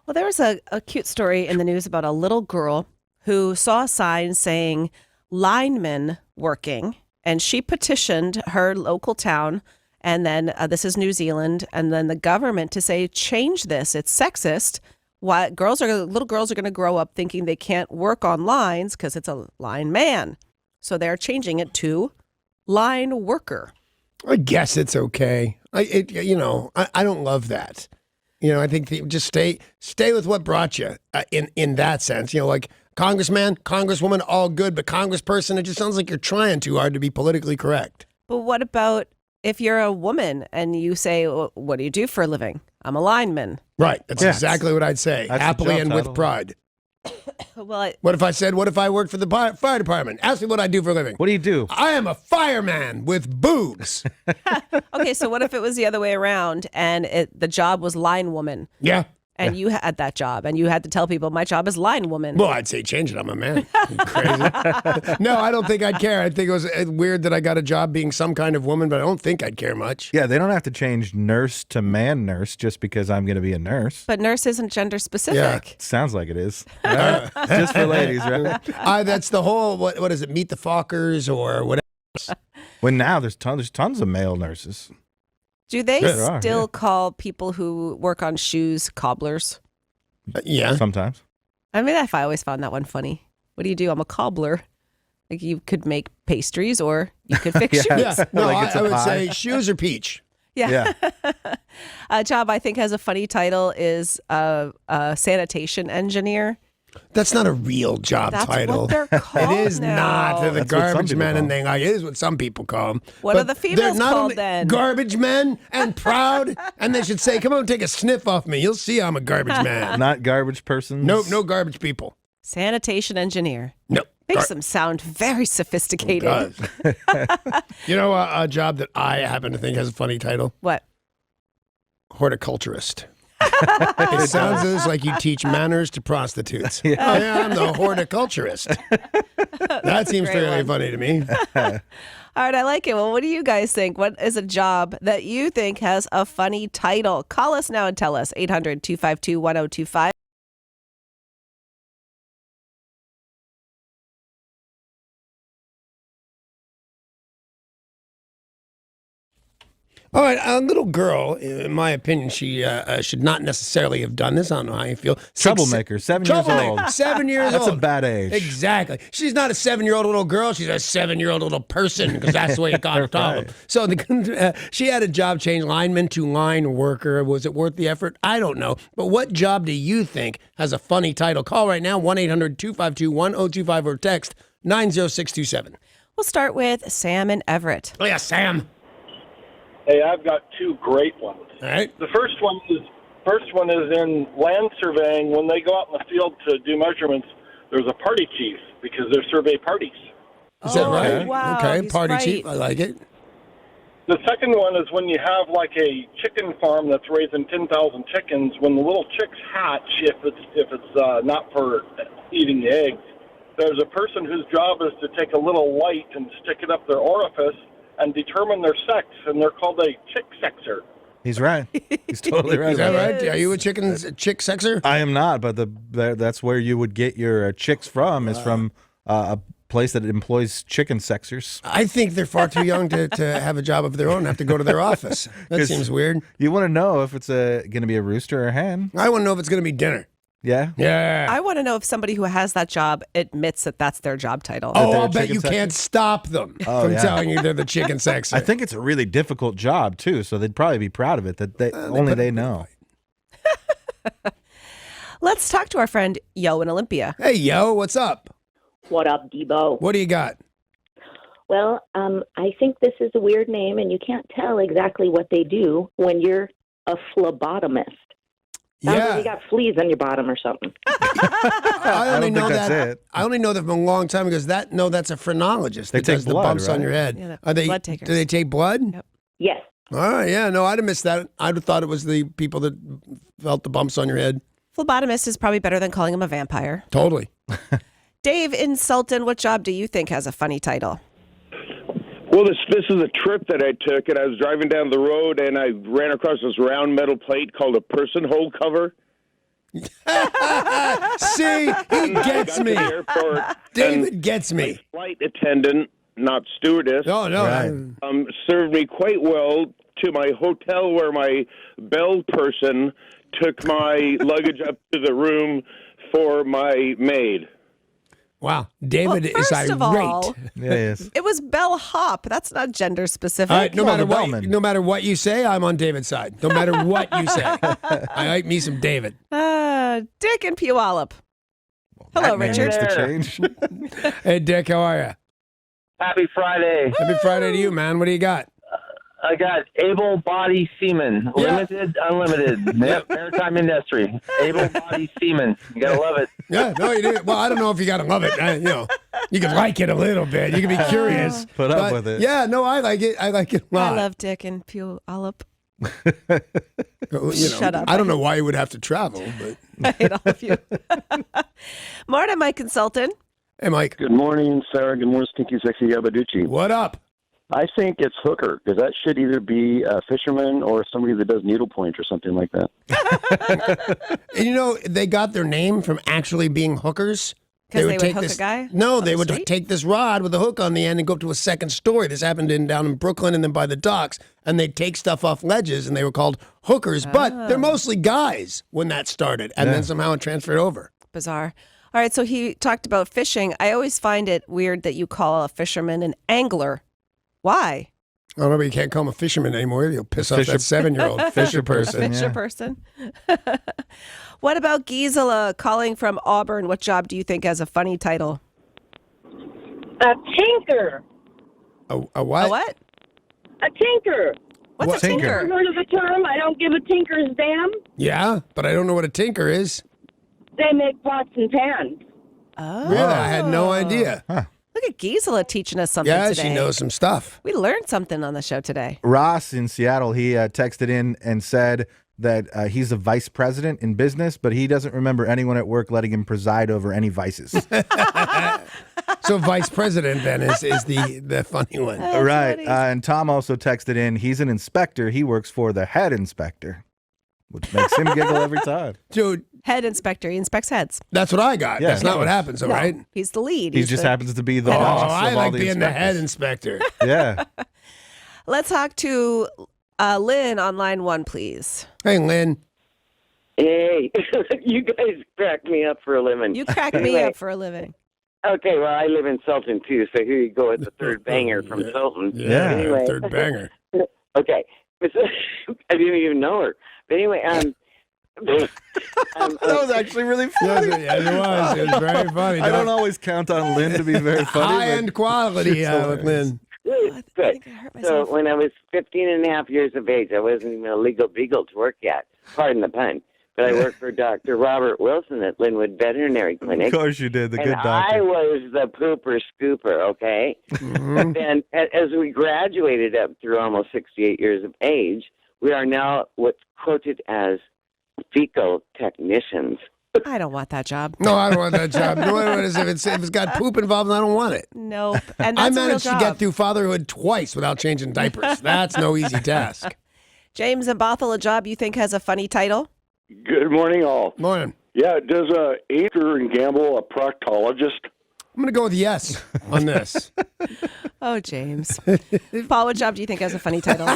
Well, there was a cute story in the news about a little girl who saw a sign saying lineman working, and she petitioned her local town, and then this is New Zealand, and then the government to say, change this. It's sexist. Why little girls are going to grow up thinking they can't work on lines because it's a line man. So they're changing it to line worker. I guess it's okay. I don't love that. I think just stay with what brought you in that sense. Like congressman, congresswoman, all good, but congressperson, it just sounds like you're trying too hard to be politically correct. But what about if you're a woman and you say, well, what do you do for a living? I'm a lineman. Right. That's exactly what I'd say. That's Happily the job and title. with pride. Well, What if I said, what if I worked for the fire department? Ask me what I do for a living. What do you do? I am a fireman with boobs. okay, so what if it was the other way around and the job was line woman? Yeah. And you had that job and you had to tell people my job is line woman. Well, I'd say change it. I'm a man. You crazy? No, I don't think I'd care. I think it was weird that I got a job being some kind of woman, but I don't think I'd care much. Yeah, they don't have to change nurse to man nurse just because I'm going to be a nurse. But nurse isn't gender specific. Yeah. Sounds like it is. Just for ladies, right? That's the whole, what is it, Meet the Fockers or whatever. When now there's tons of male nurses. Do they Yeah, there are, still call people who work on shoes cobblers? Yeah. Sometimes. I mean, I always found that one funny. What do you do? I'm a cobbler. Like you could make pastries or you could fix shoes. Yeah. No, Like it's I a would pie. say shoes or peach. Yeah. A job I think has a funny title is a sanitation engineer. That's not a real job That's title. what they're called It is now. not. They're the That's what some garbage people men call and them. thing. Like, it is what some people call them. What are the females not called only then? Garbage men and proud. And they should say, come on, take a sniff off me. You'll see I'm a garbage man. Not garbage persons. Nope, no garbage people. Sanitation engineer. Nope. Makes them sound very sophisticated. It does. You know a job that I happen to think has a funny title? What? Horticulturist. It sounds like you teach manners to prostitutes. Yeah. I'm the horticulturist. That seems great fairly one. funny to me. All right, I like it. Well, what do you guys think? What is a job that you think has a funny title? Call us now and tell us. 800-252-1025. All right, a little girl, in my opinion, she should not necessarily have done this. I don't know how you feel. Troublemaker, 7 years old. 7 years old. That's a bad age. Exactly. She's not a 7-year-old little girl. She's a 7-year-old little person because that's the way it got right. So she had a job change, lineman to line worker. Was it worth the effort? I don't know. But what job do you think has a funny title? Call right now, 1-800-252-1025 or text 90627. We'll start with Sam in Everett. Oh, yeah, Sam. Hey, I've got two great ones. All right. The first one is in land surveying. When they go out in the field to do measurements, there's a party chief because they're survey parties. Is that right? Oh, wow, okay, he's party right. chief. I like it. The second one is when you have like a chicken farm that's raising 10,000 chickens. When the little chicks hatch, if it's not for eating the eggs, there's a person whose job is to take a little light and stick it up their orifice and determine their sex, and they're called a chick sexer. He's right. He's totally right. Is that about right? Are you a chick sexer? I am not, but that's where you would get your chicks from, is from a place that employs chicken sexers. I think they're far too young to have a job of their own and have to go to their office. That seems weird. You want to know if it's going to be a rooster or a hen. I want to know if it's going to be dinner. Yeah? Yeah. I want to know if somebody who has that job admits that that's their job title. Oh, I'll bet you can't stop them from telling you they're the chicken sexer. I think it's a really difficult job, too, so they'd probably be proud of it, that they know. Let's talk to our friend Yo in Olympia. Hey, Yo, what's up? What up, Debo? What do you got? Well, I think this is a weird name, and you can't tell exactly what they do when you're a phlebotomist. Sounds like you got fleas on your bottom or something. I only know that's that. it. I only know that from a long time ago. That's a phrenologist. They that take does blood, the bumps on right? your head. Yeah, Are they blood takers. Do they take blood? Yep. Yes. All right, yeah, no, I'd have missed that. I'd have thought it was the people that felt the bumps on your head. Phlebotomist is probably better than calling him a vampire. Totally. Dave in Sultan, what job do you think has a funny title? Well, this is a trip that I took, and I was driving down the road, and I ran across this round metal plate called a person hole cover. See, he gets me. David gets me. Flight attendant, not stewardess. Oh, no. Right. Served me quite well to my hotel, where my bell person took my luggage up to the room for my maid. Wow, David is first of irate. all, Yeah, he is. It was bellhop. That's not gender specific. All right, no Well, matter the what, bellman. no matter what you say, I'm on David's side. No matter what you say, I like me some David. Dick and Puyallup. Hello, That man Richard. needs to change. Hey, Dick, how are you? Happy Friday. Happy Friday to you, man. What do you got? I got able body seaman, Yeah. limited, unlimited. Yep, maritime industry. Able body seaman. You gotta love it. Yeah, no, you do. Well, I don't know if you got to love it. You can like it a little bit. You can be curious. Put up But, with it. Yeah, no, I like it. I like it a lot. I love Dick and Puyallup. Shut up. I don't know why you would have to travel, but I hate all of you. Marta, my consultant. Hey, Mike. Good morning, Sarah. Good morning, Stinky Sexy Yabaduchi. What up? I think it's hooker, because that should either be a fisherman or somebody that does needlepoint or something like that. And they got their name from actually being hookers. Because they would hook a guy? No, on they the would street? take this rod with a hook on the end and go up to a second story. This happened down in Brooklyn and then by the docks. And they'd take stuff off ledges, and they were called hookers. But they're mostly guys when that started. And then somehow it transferred over. Bizarre. All right, so he talked about fishing. I always find it weird that you call a fisherman an angler. Why? I don't know, but you can't call him a fisherman anymore. You'll piss off that 7-year-old fisher person. Fisher person. What about Gisela calling from Auburn? What job do you think has a funny title? A tinker. A what? A what? A tinker. What's a tinker? Never heard of the term? I don't give a tinker's damn. Yeah, but I don't know what a tinker is. They make pots and pans. Oh. Really? I had no idea. Look at Gisela teaching us something Yeah, today. she knows some stuff. We learned something on the show today. Ross in Seattle, he texted in and said that he's a vice president in business, but he doesn't remember anyone at work letting him preside over any vices. So vice president then is the funny one. Right. And Tom also texted in, he's an inspector. He works for the head inspector, which makes him giggle every time. Dude. Head inspector. He inspects heads. That's what I got. Yeah. That's not what happens, though, No, right? he's the lead. He just happens to be the Oh, boss I of all like the being the head inspectors. inspector. Yeah. Let's talk to Lynn on line 1, please. Hey, Lynn. Hey, you guys crack me up for a living. You crack me up for a living. Okay, well, I live in Sultan, too, so here you go with the third banger from Sultan. Yeah, anyway. third banger. Okay. I didn't even know her. But anyway, that was actually really funny. Yes, it was. It was very funny. I don't always count on Lynn to be very funny. High-end quality with Lynn. Good. So when I was 15 and a half years of age, I wasn't even a legal beagle to work yet. Pardon the pun. But I worked for Dr. Robert Wilson at Linwood Veterinary Clinic. Of course you did, the good and doctor. I was the pooper scooper, okay? But then as we graduated up through almost 68 years of age, we are now what's quoted as fecal technicians. I don't want that job. No, I don't want that job. No, if it's got poop involved, I don't want it. Nope. And I that's a real managed to job. get through fatherhood twice without changing diapers. That's no easy task. James and Bothell, a job you think has a funny title? Good morning, all. Morning. Yeah, does Procter and Gamble a proctologist? I'm going to go with yes on this. Oh, James. Paul, what job do you think has a funny title?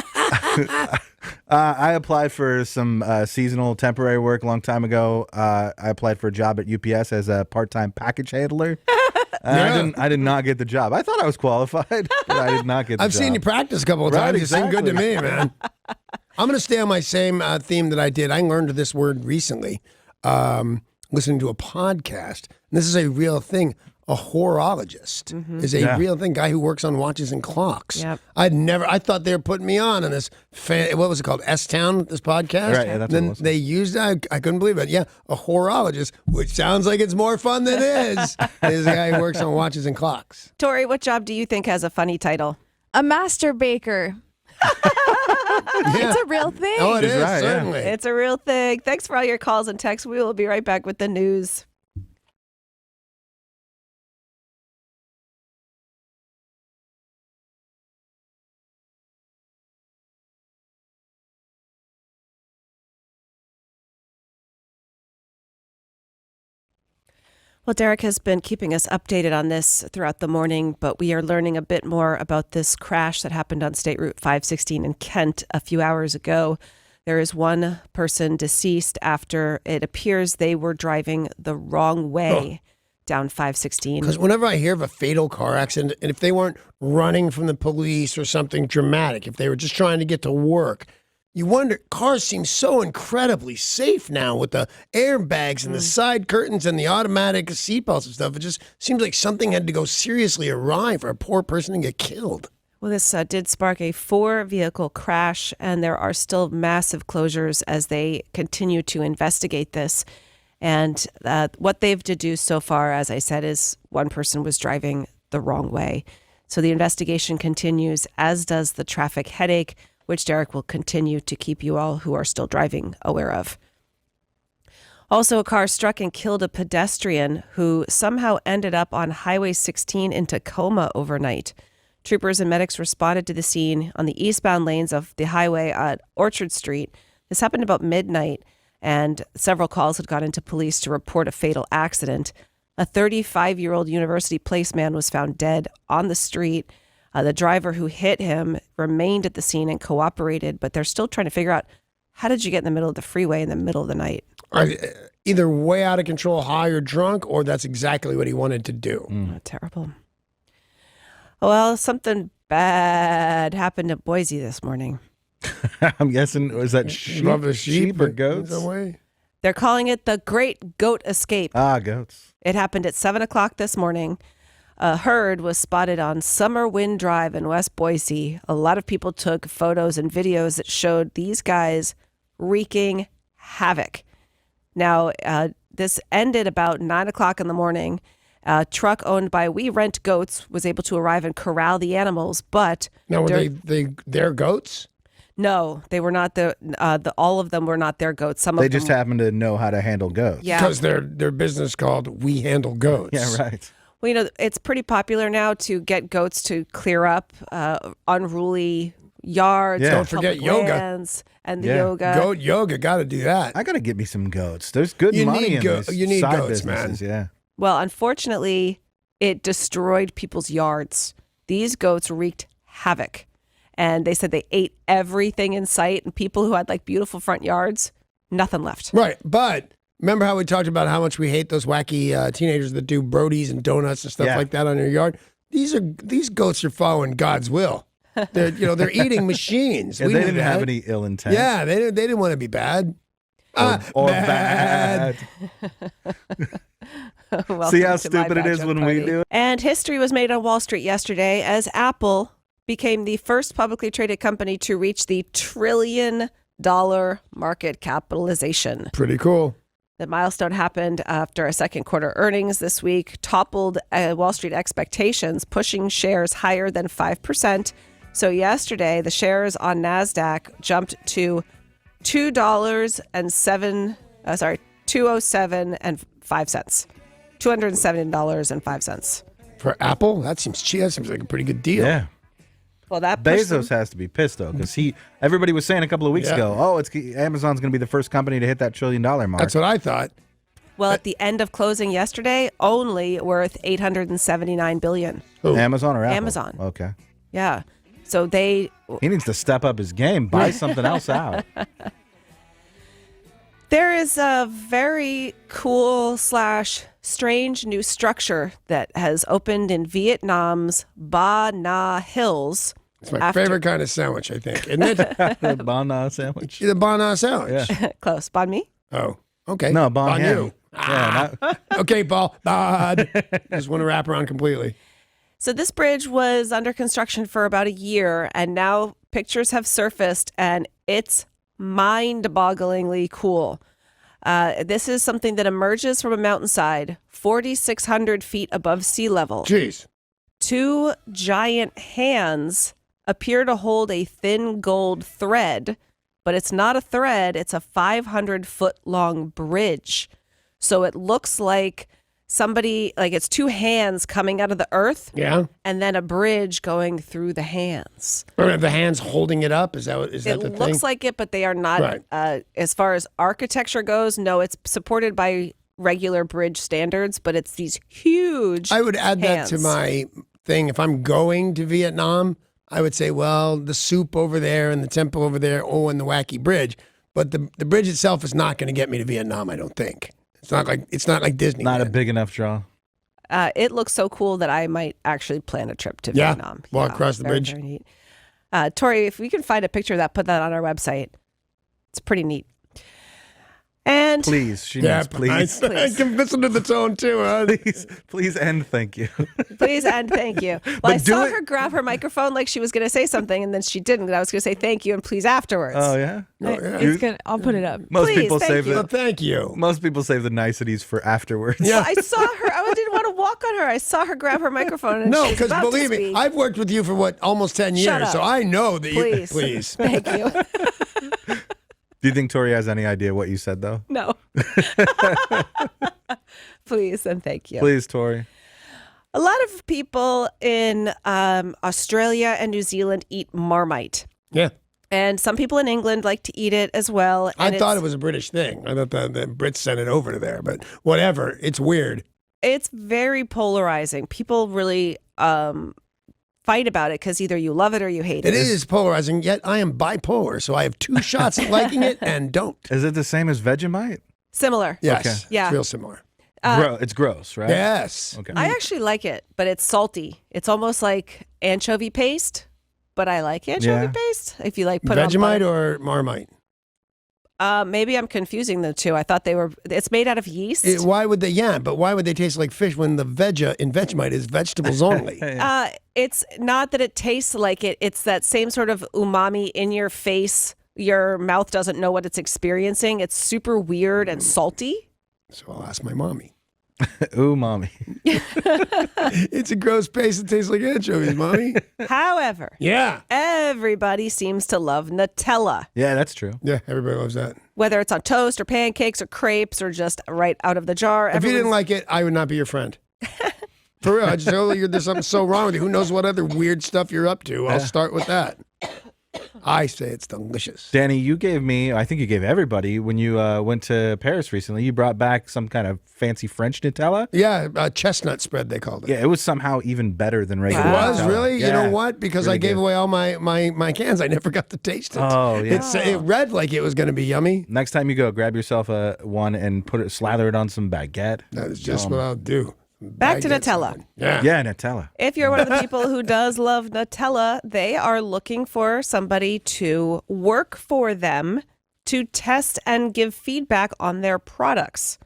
I applied for some seasonal temporary work a long time ago. I applied for a job at UPS as a part-time package handler. I did not get the job. I thought I was qualified, but I did not get the job. I've seen you practice a couple of times. You seem good to me, man. I'm going to stay on my same theme that I did. I learned this word recently, listening to a podcast. And this is a real thing. A horologist is a real thing. Guy who works on watches and clocks. Yep. I thought they were putting me on this. What was it called? S-Town, this podcast? Right, yeah, that's then what it was. they used that. I couldn't believe it. Yeah, a horologist, which sounds like it's more fun than it is. Is a guy who works on watches and clocks. Tori, what job do you think has a funny title? A master baker. It's a real thing. Oh, it She's is, right, yeah. certainly. It's a real thing. Thanks for all your calls and texts. We will be right back with the news. Well, Derek has been keeping us updated on this throughout the morning, but we are learning a bit more about this crash that happened on State Route 516 in Kent a few hours ago. There is one person deceased after it appears they were driving the wrong way down 516. Because whenever I hear of a fatal car accident, and if they weren't running from the police or something dramatic, if they were just trying to get to work, you wonder, cars seem so incredibly safe now with the airbags and the side curtains and the automatic seatbelts and stuff. It just seems like something had to go seriously awry for a poor person to get killed. Well, this did spark a 4-vehicle crash, and there are still massive closures as they continue to investigate this. And what they've deduced so far, as I said, is one person was driving the wrong way. So the investigation continues, as does the traffic headache, which Derek will continue to keep you all who are still driving aware of. Also, a car struck and killed a pedestrian who somehow ended up on Highway 16 in Tacoma overnight. Troopers and medics responded to the scene on the eastbound lanes of the highway at Orchard Street. This happened about midnight, and several calls had gone into police to report a fatal accident. A 35-year-old University Place man was found dead on the street. The driver who hit him remained at the scene and cooperated, but they're still trying to figure out, how did you get in the middle of the freeway in the middle of the night? Either way out of control, high or drunk, or that's exactly what he wanted to do. Oh, terrible. Well, something bad happened at Boise this morning. I'm guessing, was that sheep, Love the sheep or goats? Either way. They're calling it the Great Goat Escape. Ah, goats. It happened at 7 o'clock this morning. A herd was spotted on Summer Wind Drive in West Boise. A lot of people took photos and videos that showed these guys wreaking havoc. Now, this ended about 9 o'clock in the morning. A truck owned by We Rent Goats was able to arrive and corral the animals, but... Now, were their goats? No, they were not all of them were not their goats. Some of They them just happen to know how to handle goats. Yeah. Because their business called We Handle Goats. Yeah, right. Well, it's pretty popular now to get goats to clear up unruly yards. Yeah. Don't forget public yoga. lands and the yoga. Goat yoga, got to do that. I got to get me some goats. There's good You money need in these you need side goats, man. businesses, yeah. Well, unfortunately, it destroyed people's yards. These goats wreaked havoc. And they said they ate everything in sight. And people who had like beautiful front yards, nothing left. Right. But remember how we talked about how much we hate those wacky teenagers that do Brodies and donuts and stuff like that on your yard? These goats are following God's will. They're eating machines. Yeah, We they knew didn't have that. any ill intent. Yeah, they didn't want to be bad. Or bad. See how stupid it is when we do it? And history was made on Wall Street yesterday as Apple became the first publicly traded company to reach the $1 trillion market capitalization. Pretty cool. The milestone happened after a second quarter earnings this week, toppled Wall Street expectations, pushing shares higher than 5%. So yesterday, the shares on NASDAQ jumped to $207.05. $207.05. For Apple? That seems cheap. That seems like a pretty good deal. Yeah. Well, that Bezos has to be pissed though, because everybody was saying a couple of weeks ago, Amazon's going to be the first company to hit that $1 trillion mark. That's what I thought. Well, at the end of closing yesterday, only worth $879 billion. Amazon or Apple? Amazon. Okay. Yeah. So He needs to step up his game, buy something else out. There is a very cool / strange new structure that has opened in Vietnam's Ba Na Hills. It's my favorite kind of sandwich, I think, isn't it? The Ba Na sandwich. The Ba Na sandwich. Yeah. Close. Banh mi? Oh, okay. No, Bon Bon Him. you. Yeah, Okay, Paul. Bod. Just want to wrap around completely. So this bridge was under construction for about a year, and now pictures have surfaced, and it's mind-bogglingly cool. This is something that emerges from a mountainside 4,600 feet above sea level. Jeez. 2 giant hands appear to hold a thin gold thread, but it's not a thread. It's a 500-foot-long bridge. So it looks like it's 2 hands coming out of the earth. Yeah. And then a bridge going through the hands. Or the hands holding it up? Is that the thing? It looks like it, but they are not. Right. As far as architecture goes, no, it's supported by regular bridge standards, but it's these huge I would add hands. that to my thing. If I'm going to Vietnam, I would say, well, the soup over there and the temple over there, and the wacky bridge. But the bridge itself is not going to get me to Vietnam, I don't think. It's not like Disney. Not a big enough draw. It looks so cool that I might actually plan a trip to Yeah, Vietnam. walk across the very, bridge. Very neat. Tori, if we can find a picture of that, put that on our website. It's pretty neat. And Please, she needs please. I can listen to the tone too. Huh? Please and thank you. Please and thank you. Well, But I saw do it- her grab her microphone like she was going to say something, and then she didn't. And I was going to say thank you and please afterwards. Oh yeah. I'll put it up. Most Please, people thank save you. the Well, thank you. Most people save the niceties for afterwards. Yeah. Well, I saw her. I didn't want to walk on her. I saw her grab her microphone. And No, she was because about to believe me, speak. I've worked with you for almost 10 Shut years, up. so I know that Please. you. Please. Thank you. Do you think Tori has any idea what you said though? No. Please and thank you. Please, Tori. A lot of people in Australia and New Zealand eat Marmite. Yeah. And some people in England like to eat it as well. I And thought it's- it was a British thing. I thought the Brits sent it over to there, but whatever. It's weird. It's very polarizing. People really fight about it because either you love it or you hate it. It is polarizing, yet I am bipolar, so I have 2 shots at liking it and don't. Is it the same as Vegemite? Similar. Yes. Okay. Yeah. It's real similar. It's gross, right? Yes. Okay. I actually like it, but it's salty. It's almost like anchovy paste, but I like anchovy Yeah. paste. If you like put it on Vegemite butter. or Marmite? Maybe I'm confusing the two. I thought it's made out of yeast. Why would they? Yeah, but why would they taste like fish when the Veggie in Vegemite is vegetables only? It's not that it tastes like it. It's that same sort of umami in your face. Your mouth doesn't know what it's experiencing. It's super weird and salty. So I'll ask my mommy. Ooh, mommy. It's a gross paste that tastes like anchovies, mommy. However, yeah, everybody seems to love Nutella. Yeah, that's true. Yeah, everybody loves that. Whether it's on toast or pancakes or crepes or just right out of the jar. If you didn't like it, I would not be your friend. For real, I just know there's something so wrong with you. Who knows what other weird stuff you're up to? I'll start with that. I say it's delicious. Danny, you gave me, I think you gave everybody, when you went to Paris recently, you brought back some kind of fancy French Nutella. Yeah, chestnut spread, they called it. Yeah, it was somehow even better than regular It was, Nutella. really? Yeah. You know what? Because Really I gave good. away all my cans. I never got to taste it. Oh, yeah. It read like it was going to be yummy. Next time you go, grab yourself one and slather it on some baguette. That is just what I'll do. Back to Nutella. Yeah. Yeah, Nutella. If you're one of the people who does love Nutella, they are looking for somebody to work for them to test and give feedback on their products.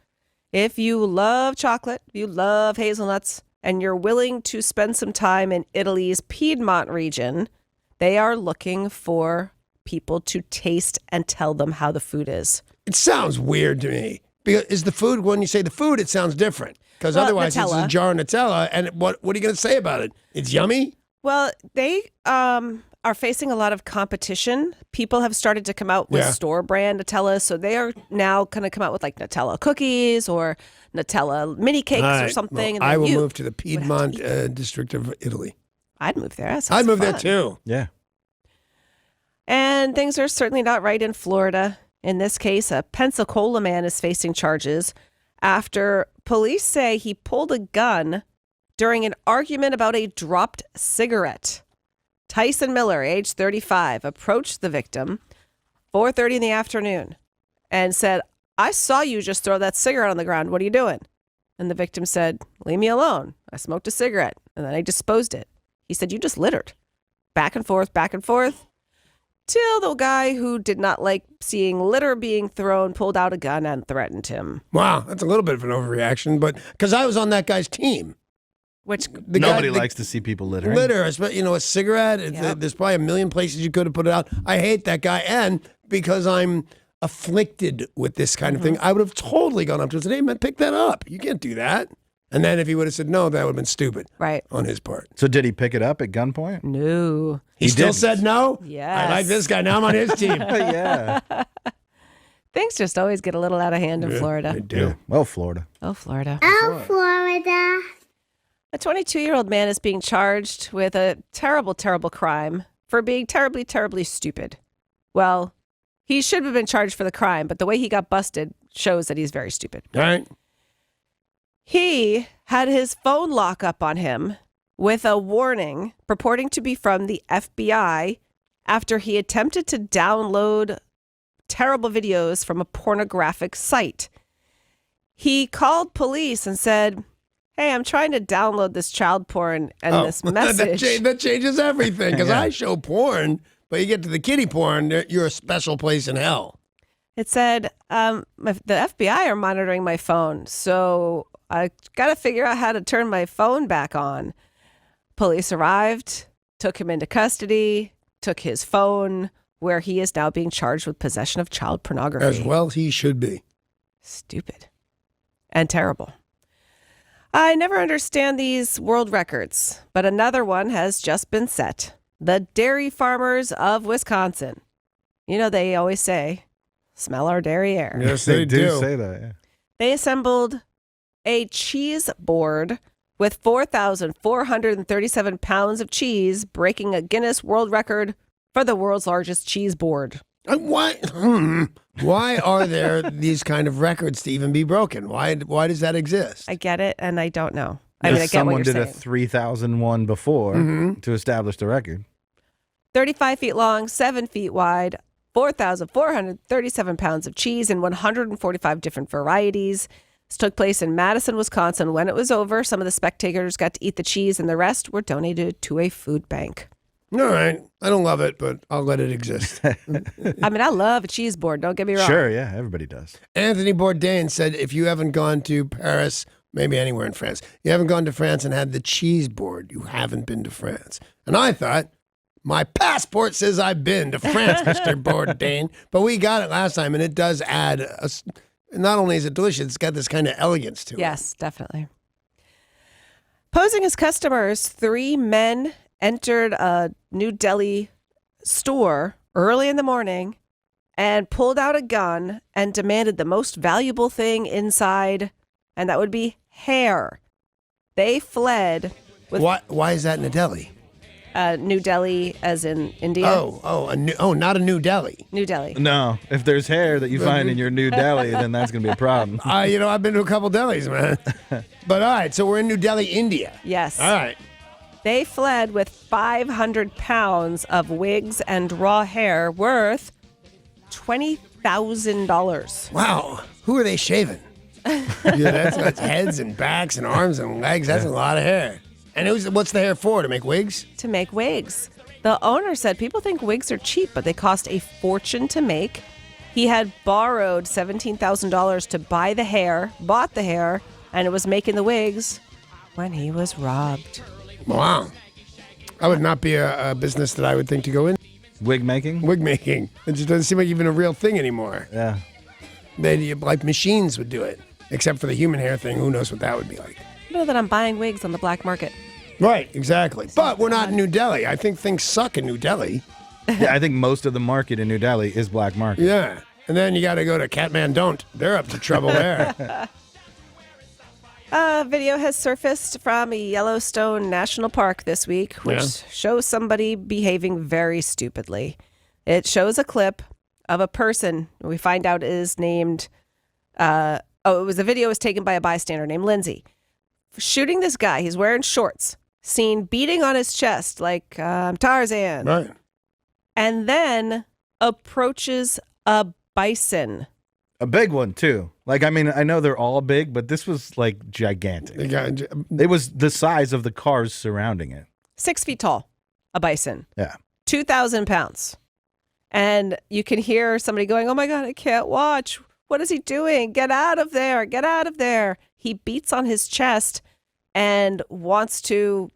If you love chocolate, you love hazelnuts, and you're willing to spend some time in Italy's Piedmont region, they are looking for people to taste and tell them how the food is. It sounds weird to me. Because is the food, when you say the food, it sounds different. Because otherwise it's a jar of Nutella, and what are you going to say about it? It's yummy? Well, they are facing a lot of competition. People have started to come out with store brand Nutella, so they are now going to come out with like Nutella cookies or Nutella mini cakes or something. Well, I will move to the Piedmont district of Italy. I'd move there. I'd move there too. Yeah. And things are certainly not right in Florida. In this case, a Pensacola man is facing charges after police say he pulled a gun during an argument about a dropped cigarette. Tyson Miller, age 35, approached the victim 4:30 in the afternoon and said, "I saw you just throw that cigarette on the ground. What are you doing?" And the victim said, "Leave me alone. I smoked a cigarette and then I disposed it." He said, "You just littered." Back and forth, till the guy who did not like seeing litter being thrown pulled out a gun and threatened him. Wow, that's a little bit of an overreaction, but because I was on that guy's team. Which Nobody likes to see people littering. Litter, a cigarette. There's probably a million places you could have put it out. I hate that guy, and because I'm afflicted with this kind of thing, I would have totally gone up to him and said, "Hey, man, pick that up. You can't do that." And then if he would have said no, that would have been stupid. Right. On his part. So did he pick it up at gunpoint? No. He still didn't. said no? Yes. I like this guy. Now I'm on his team. Yeah. Things just always get a little out of hand in Florida. They do. Yeah. Well, Florida. Oh, Florida. Oh, Florida. A 22-year-old man is being charged with a terrible, terrible crime for being terribly, terribly stupid. Well, he should have been charged for the crime, but the way he got busted shows that he's very stupid. All right. He had his phone lock up on him with a warning purporting to be from the FBI after he attempted to download terrible videos from a pornographic site. He called police and said, "Hey, I'm trying to download this child porn and this message." that changes everything, because I show porn, but you get to the kiddie porn, you're a special place in hell. It said, the FBI are monitoring my phone, so I got to figure out how to turn my phone back on. Police arrived, took him into custody, took his phone, where he is now being charged with possession of child pornography. As well he should be. Stupid. And terrible. I never understand these world records, but another one has just been set. The dairy farmers of Wisconsin. You know, they always say, "Smell our dairy air." Yes, they do say that, yeah. They assembled a cheese board with 4,437 pounds of cheese, breaking a Guinness World Record for the world's largest cheese board. Why are there these kind of records to even be broken? Why does that exist? I get it, and I don't know. I If get what someone you're did saying. a 3,000 one before to establish the record. 35 feet long, 7 feet wide, 4,437 pounds of cheese in 145 different varieties. This took place in Madison, Wisconsin. When it was over, some of the spectators got to eat the cheese, and the rest were donated to a food bank. All right. I don't love it, but I'll let it exist. I mean, I love a cheese board. Don't get me wrong. Sure, yeah, everybody does. Anthony Bourdain said if you haven't gone to Paris, maybe anywhere in France, you haven't gone to France and had the cheese board, you haven't been to France. And I thought, my passport says I've been to France, Mr. Bourdain. But we got it last time, and it does add, not only is it delicious, it's got this kind of elegance to it. Yes, definitely. Posing as customers, 3 men entered a New Delhi store early in the morning and pulled out a gun and demanded the most valuable thing inside, and that would be hair. They fled with Why is that New Delhi? New Delhi, as in India. Not a New Delhi. New Delhi. No, if there's hair that you find in your New Delhi, then that's going to be a problem. I've been to a couple delis, man. But all right, so we're in New Delhi, India. Yes. All right. They fled with 500 pounds of wigs and raw hair worth $20,000. Wow. Who are they shaving? That's heads and backs and arms and legs. That's a lot of hair. And what's the hair for? To make wigs? To make wigs. The owner said people think wigs are cheap, but they cost a fortune to make. He had borrowed $17,000 to buy the hair, bought the hair, and it was making the wigs when he was robbed. Wow. That would not be a business that I would think to go in. Wig making? Wig making. It just doesn't seem like even a real thing anymore. Yeah. Like machines would do it, except for the human hair thing. Who knows what that would be like? You know that I'm buying wigs on the black market. Right, exactly. But we're not in New Delhi. I think things suck in New Delhi. Yeah, I think most of the market in New Delhi is black market. Yeah. And then you got to go to Kathmandu. They're up to trouble there. A video has surfaced from Yellowstone National Park this week, which shows somebody behaving very stupidly. It shows a clip of a person we find out is named, a video was taken by a bystander named Lindsay. Shooting this guy, he's wearing shorts, seen beating on his chest like Tarzan. Right. And then approaches a bison. A big one, too. Like, I mean, I know they're all big, but this was, like, gigantic. It was the size of the cars surrounding it. 6 feet tall, a bison. Yeah. 2,000 pounds. And you can hear somebody going, oh, my God, I can't watch. What is he doing? Get out of there. Get out of there. He beats on his chest and wants to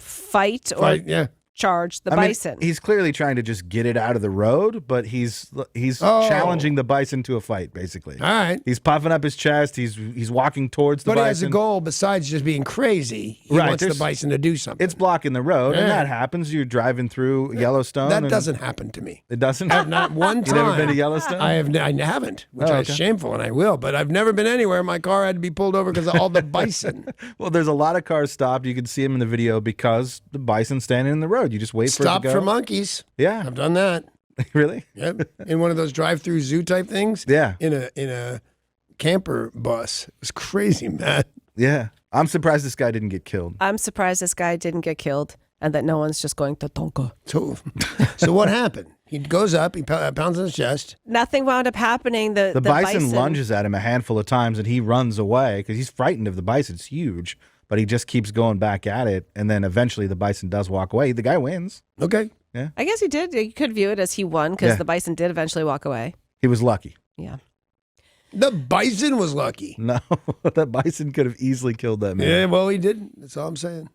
fight or charge the bison. He's clearly trying to just get it out of the road, but he's challenging the bison to a fight, basically. All right. He's puffing up his chest. He's walking towards the bison. But he has a goal besides just being crazy. He wants the bison to do something. It's blocking the road, and that happens. You're driving through Yellowstone. That doesn't happen to me. It doesn't? Not one time. You've never been to Yellowstone? I haven't, which is shameful, and I will. But I've never been anywhere. My car had to be pulled over because of all the bison. Well, there's a lot of cars stopped. You can see them in the video because the bison's standing in the road. You just wait for it to go. For monkeys. Yeah. I've done that. Really? Yep. In one of those drive-through zoo type things. Yeah. In a camper bus. It was crazy, man. Yeah. I'm surprised this guy didn't get killed. I'm surprised this guy didn't get killed and that no one's just going to tonka. So what happened? He goes up, he pounds on his chest. Nothing wound up happening. The bison lunges at him a handful of times and he runs away because he's frightened of the bison. It's huge. But he just keeps going back at it, and then eventually the bison does walk away. The guy wins. Okay. Yeah. I guess he did. You could view it as he won because the bison did eventually walk away. He was lucky. Yeah. The bison was lucky. No, that bison could have easily killed that man. Yeah, well, he didn't. That's all I'm saying.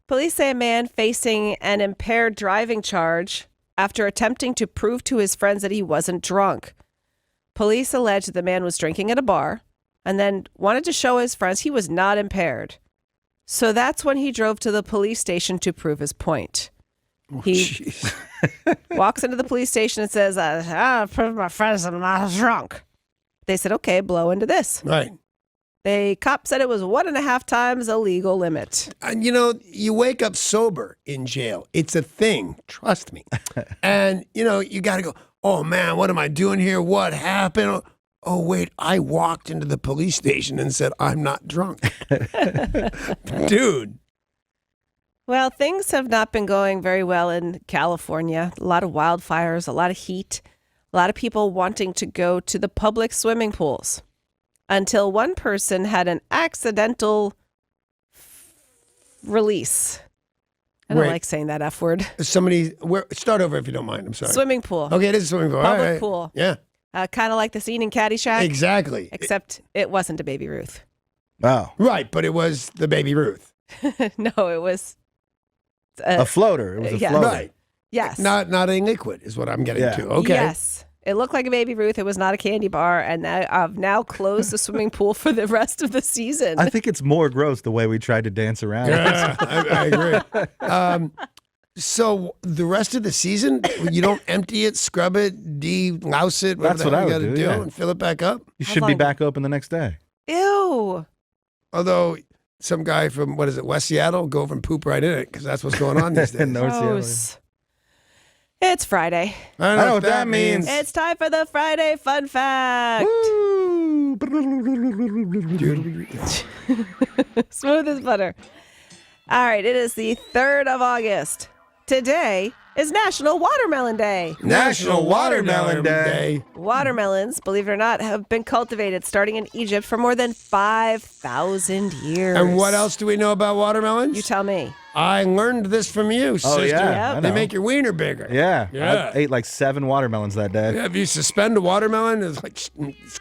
Police say a man facing an impaired driving charge after attempting to prove to his friends that he wasn't drunk. Police allege that the man was drinking at a bar and then wanted to show his friends he was not impaired. So that's when he drove to the police station to prove his point. He walks into the police station and says, I'll prove to my friends I'm not drunk. They said, okay, blow into this. Right. The cop said it was 1.5 times a legal limit. And you wake up sober in jail. It's a thing. Trust me. And, you got to go, oh, man, what am I doing here? What happened? Oh, wait, I walked into the police station and said, I'm not drunk. Dude. Well, things have not been going very well in California. A lot of wildfires, a lot of heat, a lot of people wanting to go to the public swimming pools. Until one person had an accidental release. I don't like saying that F word. Start over if you don't mind. I'm sorry. Swimming pool. Okay, it is a swimming pool. Public All right. pool. Yeah. Kind of like the scene in Caddyshack. Exactly. Except it wasn't a Baby Ruth. Oh. Right, but it was the Baby Ruth. No, it was a floater. It was a yes. floater. Right. Yes. Not a liquid is what I'm getting to. Okay. Yes. It looked like a Baby Ruth. It was not a candy bar. And I've now closed the swimming pool for the rest of the season. I think it's more gross the way we tried to dance around. Yeah, I agree. So the rest of the season, you don't empty it, scrub it, de-louse it, whatever That's what I you would got to do, yeah. and fill it back up? You should be back open the next day. Ew. Although some guy from, West Seattle, go over and poop right in it because that's what's going on these days. North Seattle. Gross. It's Friday. I know what that means. It's time for the Friday Fun Fact. Smooth as butter. All right, it is the 3rd of August. Today is National Watermelon Day. National Watermelon Day. Watermelons, believe it or not, have been cultivated starting in Egypt for more than 5,000 years. And what else do we know about watermelons? You tell me. I learned this from you, sister. Oh, yeah. They make your wiener bigger. Yeah. Yeah. I ate like 7 watermelons that day. Yeah, if you suspend a watermelon, it's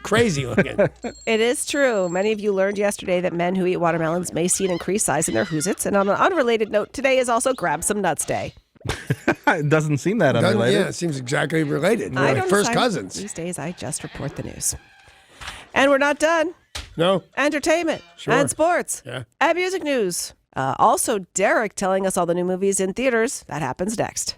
crazy looking. It is true. Many of you learned yesterday that men who eat watermelons may see an increased size in their hoosits. And on an unrelated note, today is also Grab Some Nuts Day. It doesn't seem that unrelated. Yeah, it seems exactly related. We're I like don't first decide. cousins. These days, I just report the news. And we're not done. No. Entertainment Sure. and sports Yeah. and music news. Also, Derek telling us all the new movies in theaters. That happens next.